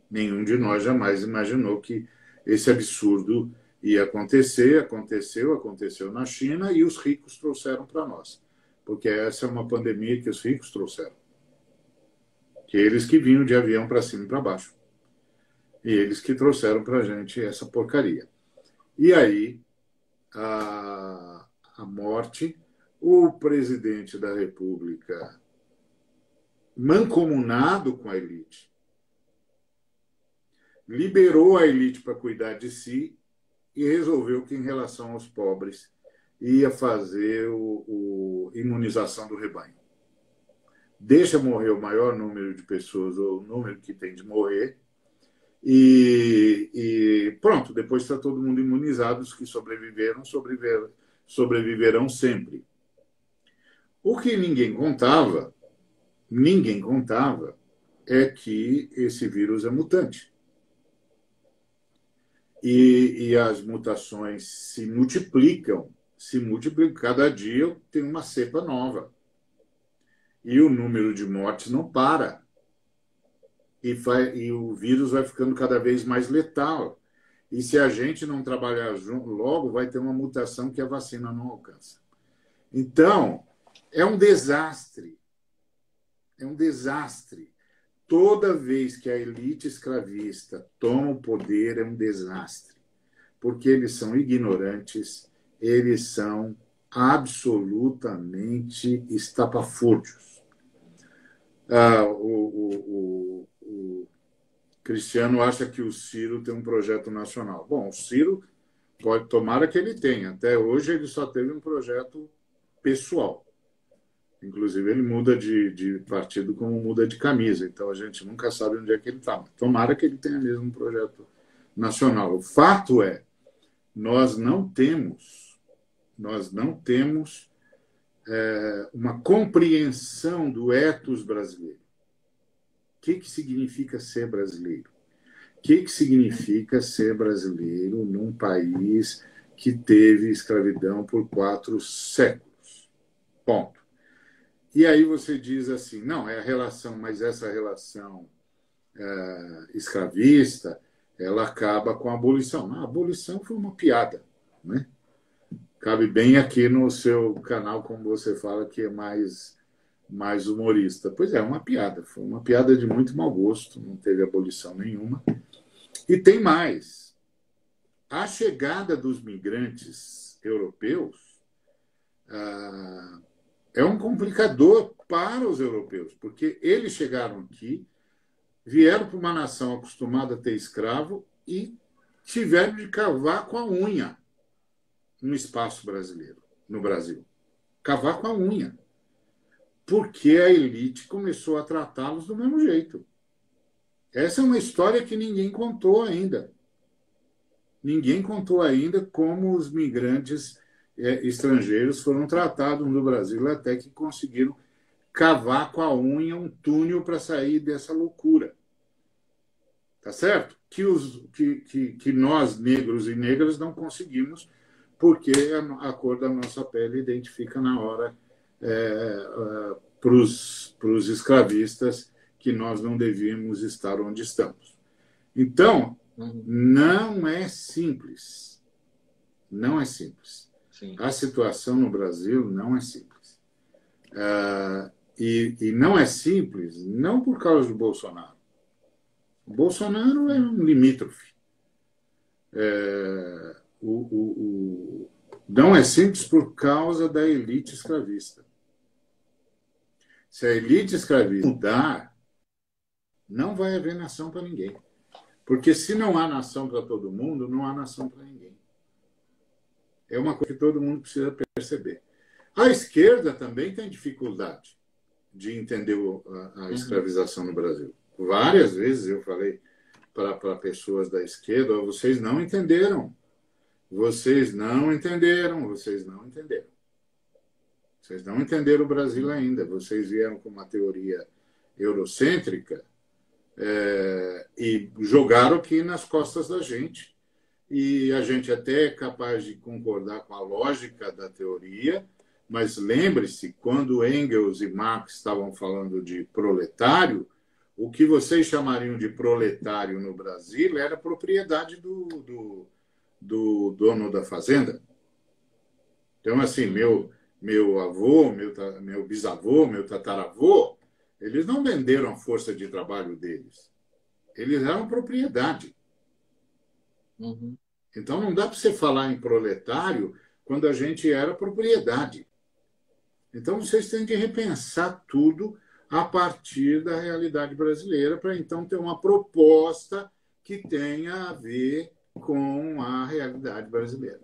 Speaker 2: Nenhum de nós jamais imaginou que esse absurdo ia acontecer. Aconteceu na China e os ricos trouxeram para nós. Porque essa é uma pandemia que os ricos trouxeram. Que eles que vinham de avião para cima e para baixo. E eles que trouxeram para a gente essa porcaria. E aí, a morte, o presidente da República, mancomunado com a elite, liberou a elite para cuidar de si e resolveu que, em relação aos pobres, ia fazer imunização do rebanho. Deixa morrer o maior número de pessoas, ou o número que tem de morrer, e pronto, depois está todo mundo imunizado, os que sobreviverão sempre. O que ninguém contava é que esse vírus é mutante. E as mutações se multiplicam. Cada dia tem uma cepa nova. E o número de mortes não para. E o vírus vai ficando cada vez mais letal. E se a gente não trabalhar logo, vai ter uma mutação que a vacina não alcança. Então, é um desastre. É um desastre. Toda vez que a elite escravista toma o poder, é um desastre. Porque eles são ignorantes, eles são absolutamente estapafúrdios. O Cristiano acha que o Ciro tem um projeto nacional. Bom, o Ciro tomara que ele tenha. Até hoje ele só teve um projeto pessoal. Inclusive, ele muda de partido como muda de camisa. Então, a gente nunca sabe onde é que ele está. Tomara que ele tenha mesmo um projeto nacional. O fato é, nós não temos uma compreensão do ethos brasileiro. O que significa ser brasileiro? O que significa ser brasileiro num país que teve escravidão por 4 séculos? Ponto. E aí você diz assim, não, é a relação, mas essa relação escravista, ela acaba com a abolição. A abolição foi uma piada, né? Cabe bem aqui no seu canal, como você fala, que é mais humorista. Pois é, uma piada. Foi uma piada de muito mau gosto, não teve abolição nenhuma. E tem mais. A chegada dos migrantes europeus é um complicador para os europeus, porque eles chegaram aqui, vieram para uma nação acostumada a ter escravo e tiveram de cavar com a unha no espaço brasileiro, no Brasil. Cavar com a unha. Porque a elite começou a tratá-los do mesmo jeito. Essa é uma história que ninguém contou ainda. Ninguém contou ainda como os migrantes estrangeiros foram tratados no Brasil até que conseguiram cavar com a unha um túnel para sair dessa loucura. Tá certo? Que nós, negros e negras, não conseguimos, porque a cor da nossa pele identifica na hora para os escravistas que nós não devíamos estar onde estamos. Então, não é simples. Não é simples. Sim. A situação no Brasil não é simples. E não é simples não por causa do Bolsonaro. O Bolsonaro é um limítrofe. Não é simples por causa da elite escravista. Se a elite escravista mudar, não vai haver nação para ninguém. Porque se não há nação para todo mundo, não há nação para ninguém. É uma coisa que todo mundo precisa perceber. A esquerda também tem dificuldade de entender a escravização no Brasil. Várias vezes eu falei para pessoas da esquerda, vocês não entenderam. Vocês não entenderam, vocês não entenderam. Vocês não entenderam o Brasil ainda. Vocês vieram com uma teoria eurocêntrica e jogaram aqui nas costas da gente. E a gente até é capaz de concordar com a lógica da teoria, mas lembre-se, quando Engels e Marx estavam falando de proletário, o que vocês chamariam de proletário no Brasil era propriedade do dono da fazenda. Então, assim, meu avô, meu bisavô, meu tataravô, eles não venderam a força de trabalho deles. Eles eram propriedade.
Speaker 1: Uhum.
Speaker 2: Então, não dá para você falar em proletário quando a gente era propriedade. Então, vocês têm que repensar tudo a partir da realidade brasileira para, então, ter uma proposta que tenha a ver com a realidade brasileira.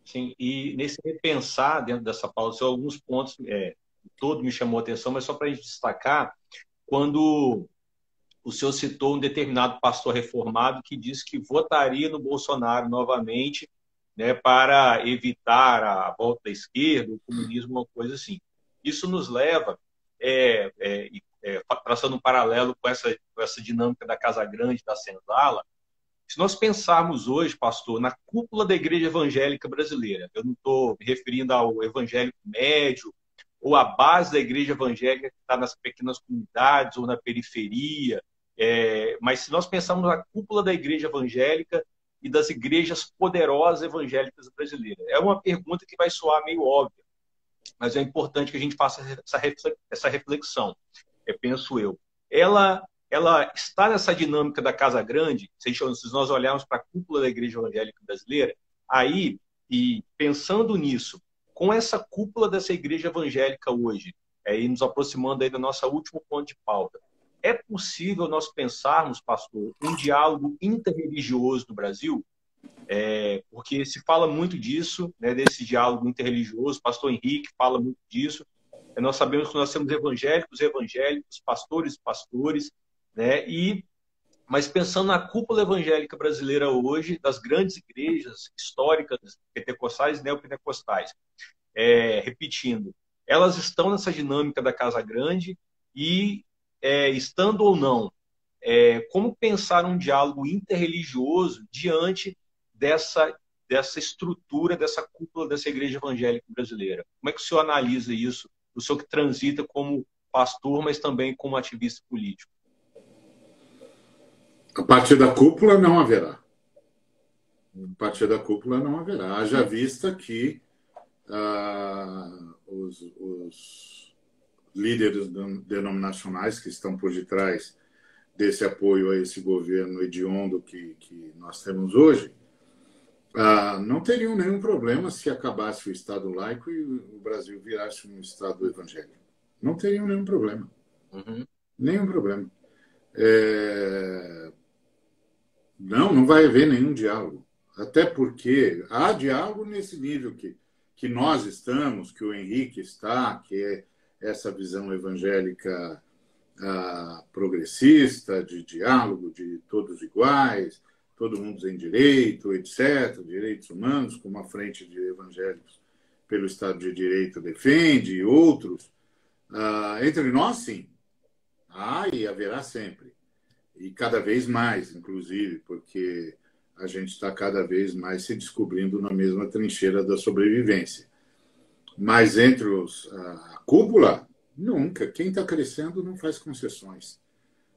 Speaker 1: Sim, e nesse repensar dentro dessa pauta, são alguns pontos, todo me chamou a atenção, mas só para a gente destacar, quando o senhor citou um determinado pastor reformado que disse que votaria no Bolsonaro novamente, né, para evitar a volta da esquerda, o comunismo, uma coisa assim. Isso nos leva, traçando um paralelo com essa dinâmica da Casa Grande, da Senzala, se nós pensarmos hoje, pastor, na cúpula da Igreja Evangélica Brasileira, eu não estou me referindo ao evangélico médio ou à base da Igreja Evangélica que está nas pequenas comunidades ou na periferia, mas se nós pensarmos na cúpula da Igreja Evangélica e das igrejas poderosas evangélicas brasileiras, é uma pergunta que vai soar meio óbvia, mas é importante que a gente faça essa reflexão, penso eu. Ela está nessa dinâmica da Casa Grande, se nós olharmos para a cúpula da Igreja Evangélica Brasileira, aí, e pensando nisso, com essa cúpula dessa Igreja Evangélica hoje, e nos aproximando aí do nosso último ponto de pauta, é possível nós pensarmos, pastor, um diálogo interreligioso no Brasil? Porque se fala muito disso, né, desse diálogo interreligioso, o pastor Henrique fala muito disso. Nós sabemos que nós temos evangélicos, pastores, né? Mas pensando na cúpula evangélica brasileira hoje, das grandes igrejas históricas, pentecostais e neopentecostais, repetindo, elas estão nessa dinâmica da Casa Grande e, estando ou não, como pensar um diálogo interreligioso diante dessa estrutura, dessa cúpula dessa igreja evangélica brasileira? Como é que o senhor analisa isso? O senhor que transita como pastor, mas também como ativista político.
Speaker 2: A partir da cúpula não haverá. A partir da cúpula não haverá. Haja vista que os líderes denominacionais que estão por detrás desse apoio a esse governo hediondo que nós temos hoje, não teriam nenhum problema se acabasse o Estado laico e o Brasil virasse um Estado evangélico. Não teriam nenhum problema.
Speaker 1: Uhum.
Speaker 2: Nenhum problema. Não vai haver nenhum diálogo. Até porque há diálogo nesse nível que nós estamos, que o Henrique está, que é essa visão evangélica progressista, de diálogo, de todos iguais, todo mundo tem direito, etc., direitos humanos, como a Frente de Evangélicos pelo Estado de Direito defende, e outros. Entre nós, sim. Há e haverá sempre. E cada vez mais, inclusive, porque a gente está cada vez mais se descobrindo na mesma trincheira da sobrevivência. Mas entre a cúpula, nunca. Quem está crescendo não faz concessões.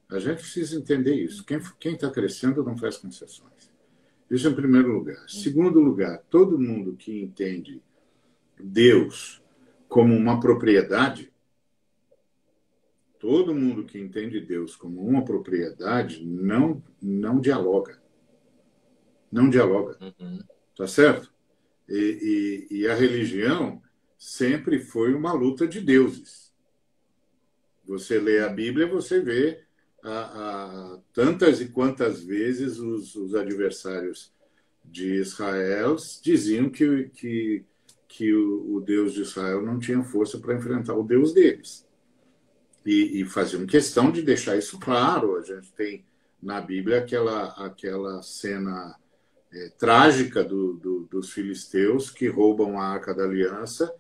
Speaker 2: A gente precisa entender isso. Quem está crescendo não faz concessões. Isso em primeiro lugar. Segundo lugar, todo mundo que entende Deus como uma propriedade, todo mundo que entende Deus como uma propriedade não dialoga. Não dialoga.
Speaker 1: Uhum.
Speaker 2: Tá certo? E a religião sempre foi uma luta de deuses. Você lê a Bíblia, você vê tantas e quantas vezes os adversários de Israel diziam que o Deus de Israel não tinha força para enfrentar o Deus deles. E faziam questão de deixar isso claro. A gente tem na Bíblia aquela cena trágica dos filisteus, que roubam a Arca da Aliança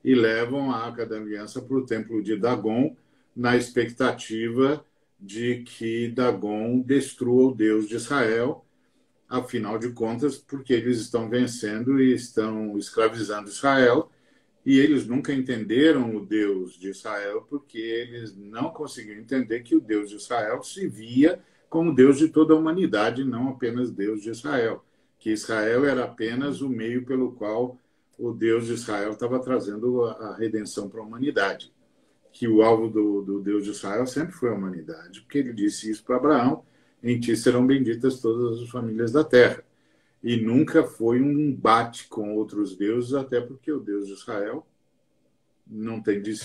Speaker 2: e levam a Arca da Aliança para o templo de Dagon, na expectativa de que Dagon destrua o Deus de Israel, afinal de contas, porque eles estão vencendo e estão escravizando Israel, e eles nunca entenderam o Deus de Israel, porque eles não conseguiam entender que o Deus de Israel se via como Deus de toda a humanidade, não apenas Deus de Israel, que Israel era apenas o meio pelo qual o Deus de Israel estava trazendo a redenção para a humanidade, que o alvo do Deus de Israel sempre foi a humanidade, porque ele disse isso para Abraão: em ti serão benditas todas as famílias da terra. E nunca foi um embate com outros deuses, até porque o Deus de Israel não tem de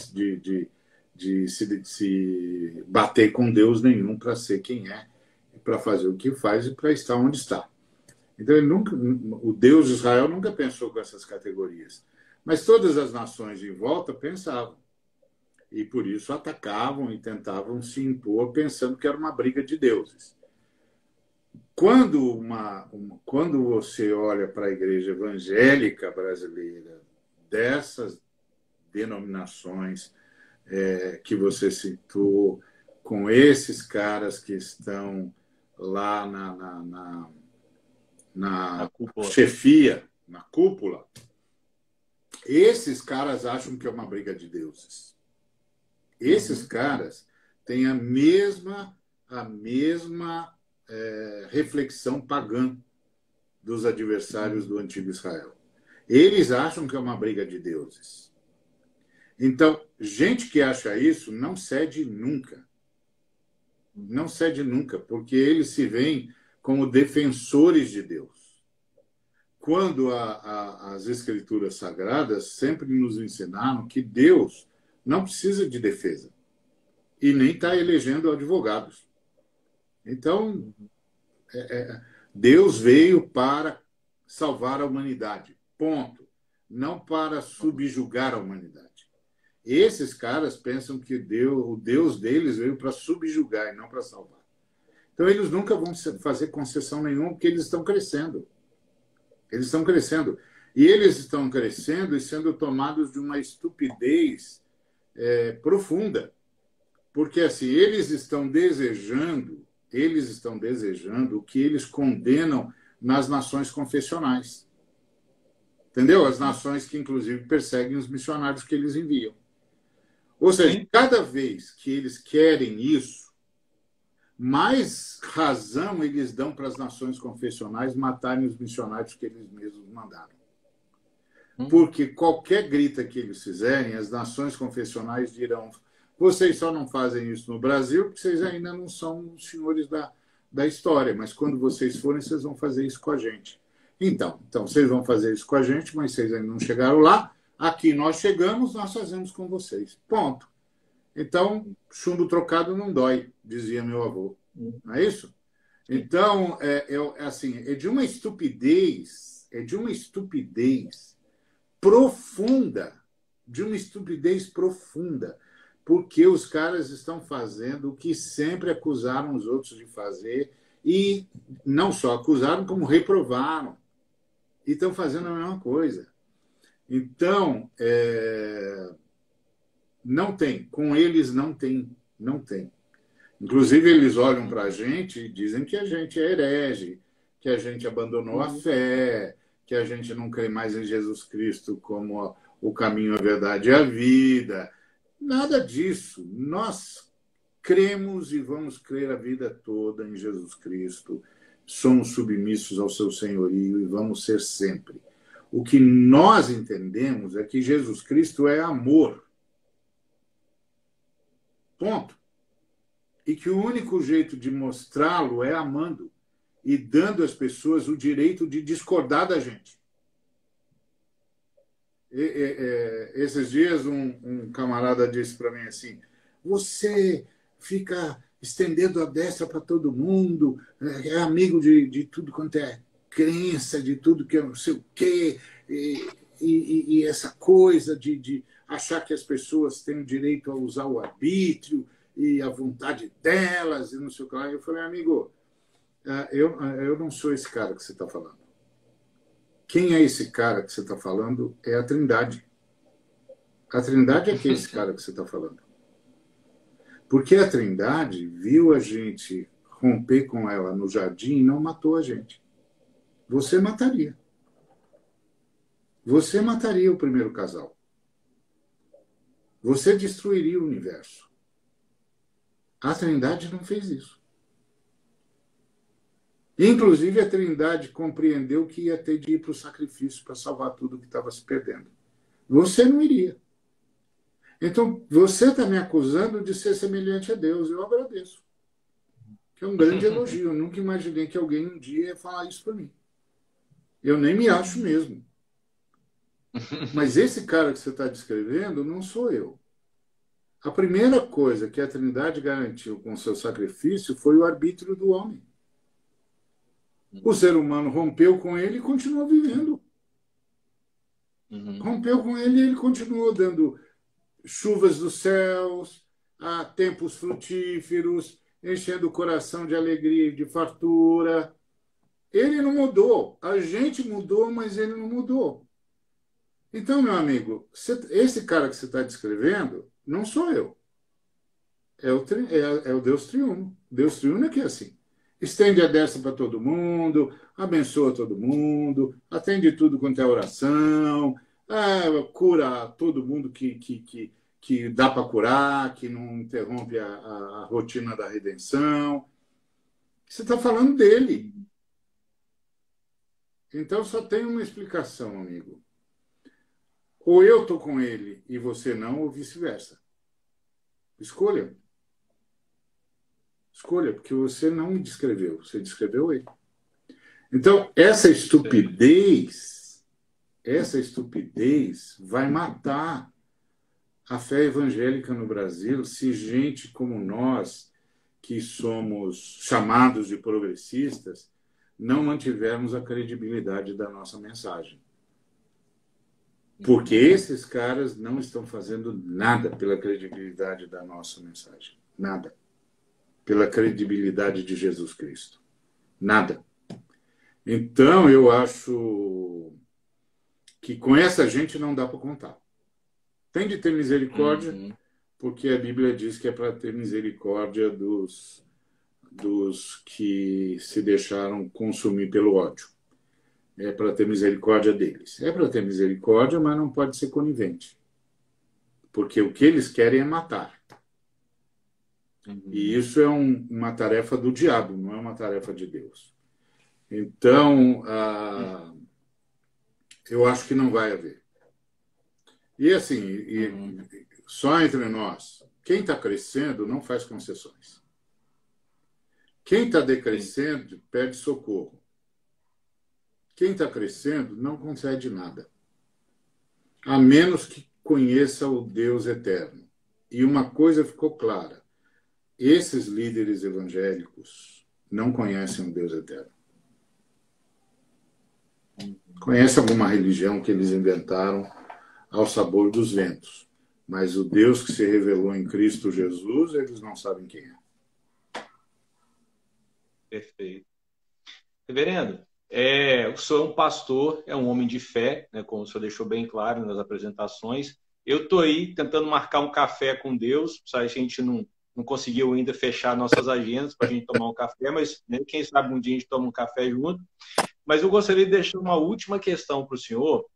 Speaker 2: se bater com Deus nenhum para ser quem é, para fazer o que faz e para estar onde está. Então, o Deus de Israel nunca pensou com essas categorias. Mas todas as nações em volta pensavam. E por isso atacavam e tentavam se impor, pensando que era uma briga de deuses. Quando você olha para a igreja evangélica brasileira, dessas denominações que você citou, com esses caras que estão lá na chefia, na cúpula, esses caras acham que é uma briga de deuses. Esses caras têm a mesma reflexão pagã dos adversários do antigo Israel. Eles acham que é uma briga de deuses. Então, gente que acha isso não cede nunca. Não cede nunca, porque eles se veem como defensores de Deus. Quando as Escrituras Sagradas sempre nos ensinaram que Deus não precisa de defesa e nem está elegendo advogados. Então, Deus veio para salvar a humanidade, ponto. Não para subjugar a humanidade. Esses caras pensam que o Deus deles veio para subjugar e não para salvar. Então, eles nunca vão fazer concessão nenhuma, porque eles estão crescendo. Eles estão crescendo. E eles estão crescendo e sendo tomados de uma estupidez profunda. Porque, assim, eles estão desejando o que eles condenam nas nações confessionais. Entendeu? As nações que, inclusive, perseguem os missionários que eles enviam. Ou seja, cada vez que eles querem isso, mais razão eles dão para as nações confessionais matarem os missionários que eles mesmos mandaram. Porque qualquer grita que eles fizerem, as nações confessionais dirão: vocês só não fazem isso no Brasil porque vocês ainda não são os senhores da história, mas quando vocês forem, vocês vão fazer isso com a gente. Então, vocês vão fazer isso com a gente, mas vocês ainda não chegaram lá. Aqui nós chegamos, nós fazemos com vocês. Ponto. Então, chumbo trocado não dói, dizia meu avô. Não é isso? Então, é de uma estupidez profunda, porque os caras estão fazendo o que sempre acusaram os outros de fazer, e não só acusaram, como reprovaram. E estão fazendo a mesma coisa. Então, não tem. Com eles não tem. Não tem. Inclusive, eles olham para a gente e dizem que a gente é herege, que a gente abandonou a fé, que a gente não crê mais em Jesus Cristo como o caminho, a verdade e a vida. Nada disso. Nós cremos e vamos crer a vida toda em Jesus Cristo. Somos submissos ao seu senhorio e vamos ser sempre. O que nós entendemos é que Jesus Cristo é amor. Ponto. E que o único jeito de mostrá-lo é amando e dando às pessoas o direito de discordar da gente. Esses dias um camarada disse para mim assim: você fica estendendo a destra para todo mundo, é amigo de tudo quanto é crença, de tudo que é não sei o quê, e essa coisa de achar que as pessoas têm o direito a usar o arbítrio e a vontade delas, e não sei o que lá. Eu falei: amigo, eu não sou esse cara que você está falando. Quem é esse cara que você está falando? É a Trindade. A Trindade é que é esse cara que você está falando. Porque a Trindade viu a gente romper com ela no jardim e não matou a gente. Você mataria. Você mataria o primeiro casal. Você destruiria o universo. A Trindade não fez isso. Inclusive, a Trindade compreendeu que ia ter de ir para o sacrifício para salvar tudo que estava se perdendo. Você não iria. Então, você está me acusando de ser semelhante a Deus. Eu agradeço. Que é um grande elogio. Eu nunca imaginei que alguém um dia ia falar isso para mim. Eu nem me acho mesmo. Mas esse cara que você está descrevendo não sou eu. A primeira coisa que a Trindade garantiu com o seu sacrifício foi o arbítrio do homem. O ser humano rompeu com ele e continuou vivendo. Rompeu com ele e ele continuou dando chuvas dos céus, a tempos frutíferos, enchendo o coração de alegria e de fartura. Ele não mudou. A gente mudou, mas ele não mudou. Então, meu amigo, esse cara que você está descrevendo não sou eu. É o Deus triuno. Deus triuno é que é assim. Estende a destra para todo mundo, abençoa todo mundo, atende tudo quanto é oração, cura todo mundo que dá para curar, que não interrompe a rotina da redenção. Você está falando dele. Então só tem uma explicação, amigo. Ou eu estou com ele e você não, ou vice-versa. Escolha. Escolha, porque você não me descreveu, você descreveu ele. Então, essa estupidez vai matar a fé evangélica no Brasil se gente como nós, que somos chamados de progressistas, não mantivermos a credibilidade da nossa mensagem. Porque esses caras não estão fazendo nada pela credibilidade da nossa mensagem. Nada. Pela credibilidade de Jesus Cristo. Nada. Então, eu acho que com essa gente não dá para contar. Tem de ter misericórdia, porque a Bíblia diz que é para ter misericórdia dos que se deixaram consumir pelo ódio. É para ter misericórdia deles. É para ter misericórdia, mas não pode ser conivente. Porque o que eles querem é matar. E isso é uma tarefa do diabo, não é uma tarefa de Deus. Então, eu acho que não vai haver. E assim, só entre nós, quem está crescendo não faz concessões. Quem está decrescendo pede socorro. Quem está crescendo não concede nada. A menos que conheça o Deus eterno. E uma coisa ficou clara. Esses líderes evangélicos não conhecem o Deus eterno. Conhecem alguma religião que eles inventaram ao sabor dos ventos. Mas o Deus que se revelou em Cristo Jesus, eles não sabem quem é.
Speaker 1: Perfeito. Reverendo, o senhor é um pastor, é um homem de fé, né, como o senhor deixou bem claro nas apresentações. Eu estou aí tentando marcar um café com Deus, a gente não conseguiu ainda fechar nossas agendas para a gente tomar um café, mas né, quem sabe um dia a gente toma um café junto. Mas eu gostaria de deixar uma última questão para o senhor,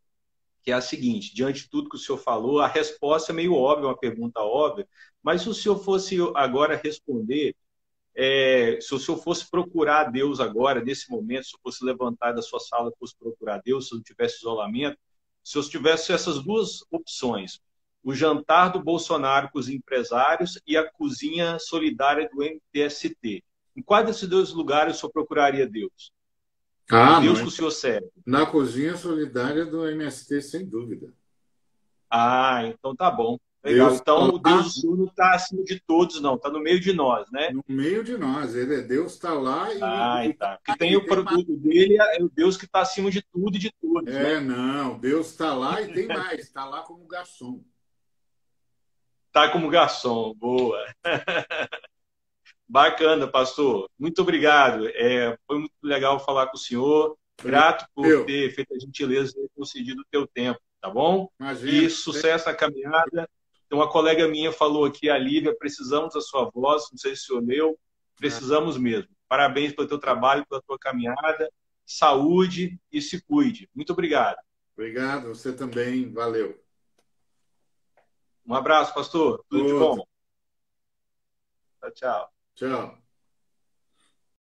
Speaker 1: que é a seguinte: diante de tudo que o senhor falou, a resposta é meio óbvia, uma pergunta óbvia, mas se o senhor fosse agora responder, se o senhor fosse procurar Deus agora, nesse momento, se eu fosse levantar da sua sala e fosse procurar Deus, se não tivesse isolamento, se eu tivesse essas duas opções, o jantar do Bolsonaro com os empresários e a cozinha solidária do MTST, em qual desses dois lugares o senhor procuraria Deus? Deus que o senhor serve.
Speaker 2: Na cozinha solidária do MST, sem dúvida.
Speaker 1: Então tá bom. Legal.
Speaker 2: Deus
Speaker 1: então o Deus do Senhor não está acima de todos, não. Está no meio de nós, né?
Speaker 2: No meio de nós. Deus está lá e...
Speaker 1: tá. Porque tem o produto dele, é o Deus que está acima de tudo e de todos. Né?
Speaker 2: Não. Deus está lá e tem mais. Está lá como garçom.
Speaker 1: Está como garçom. Boa. Bacana, pastor. Muito obrigado. Foi muito legal falar com o senhor. Grato por
Speaker 2: Eu,
Speaker 1: ter feito a gentileza de ter concedido o teu tempo, tá bom?
Speaker 2: imagina.
Speaker 1: E sucesso na caminhada. Então, uma colega minha falou aqui, a Lívia, precisamos da sua voz, não sei se o senhor leu, precisamos mesmo. Parabéns pelo teu trabalho, pela tua caminhada, saúde e se cuide. Muito obrigado.
Speaker 2: Obrigado, você também. Valeu.
Speaker 1: Um abraço, pastor. Tudo de
Speaker 2: Outro.
Speaker 1: bom. Tchau, tchau.
Speaker 2: Tchau.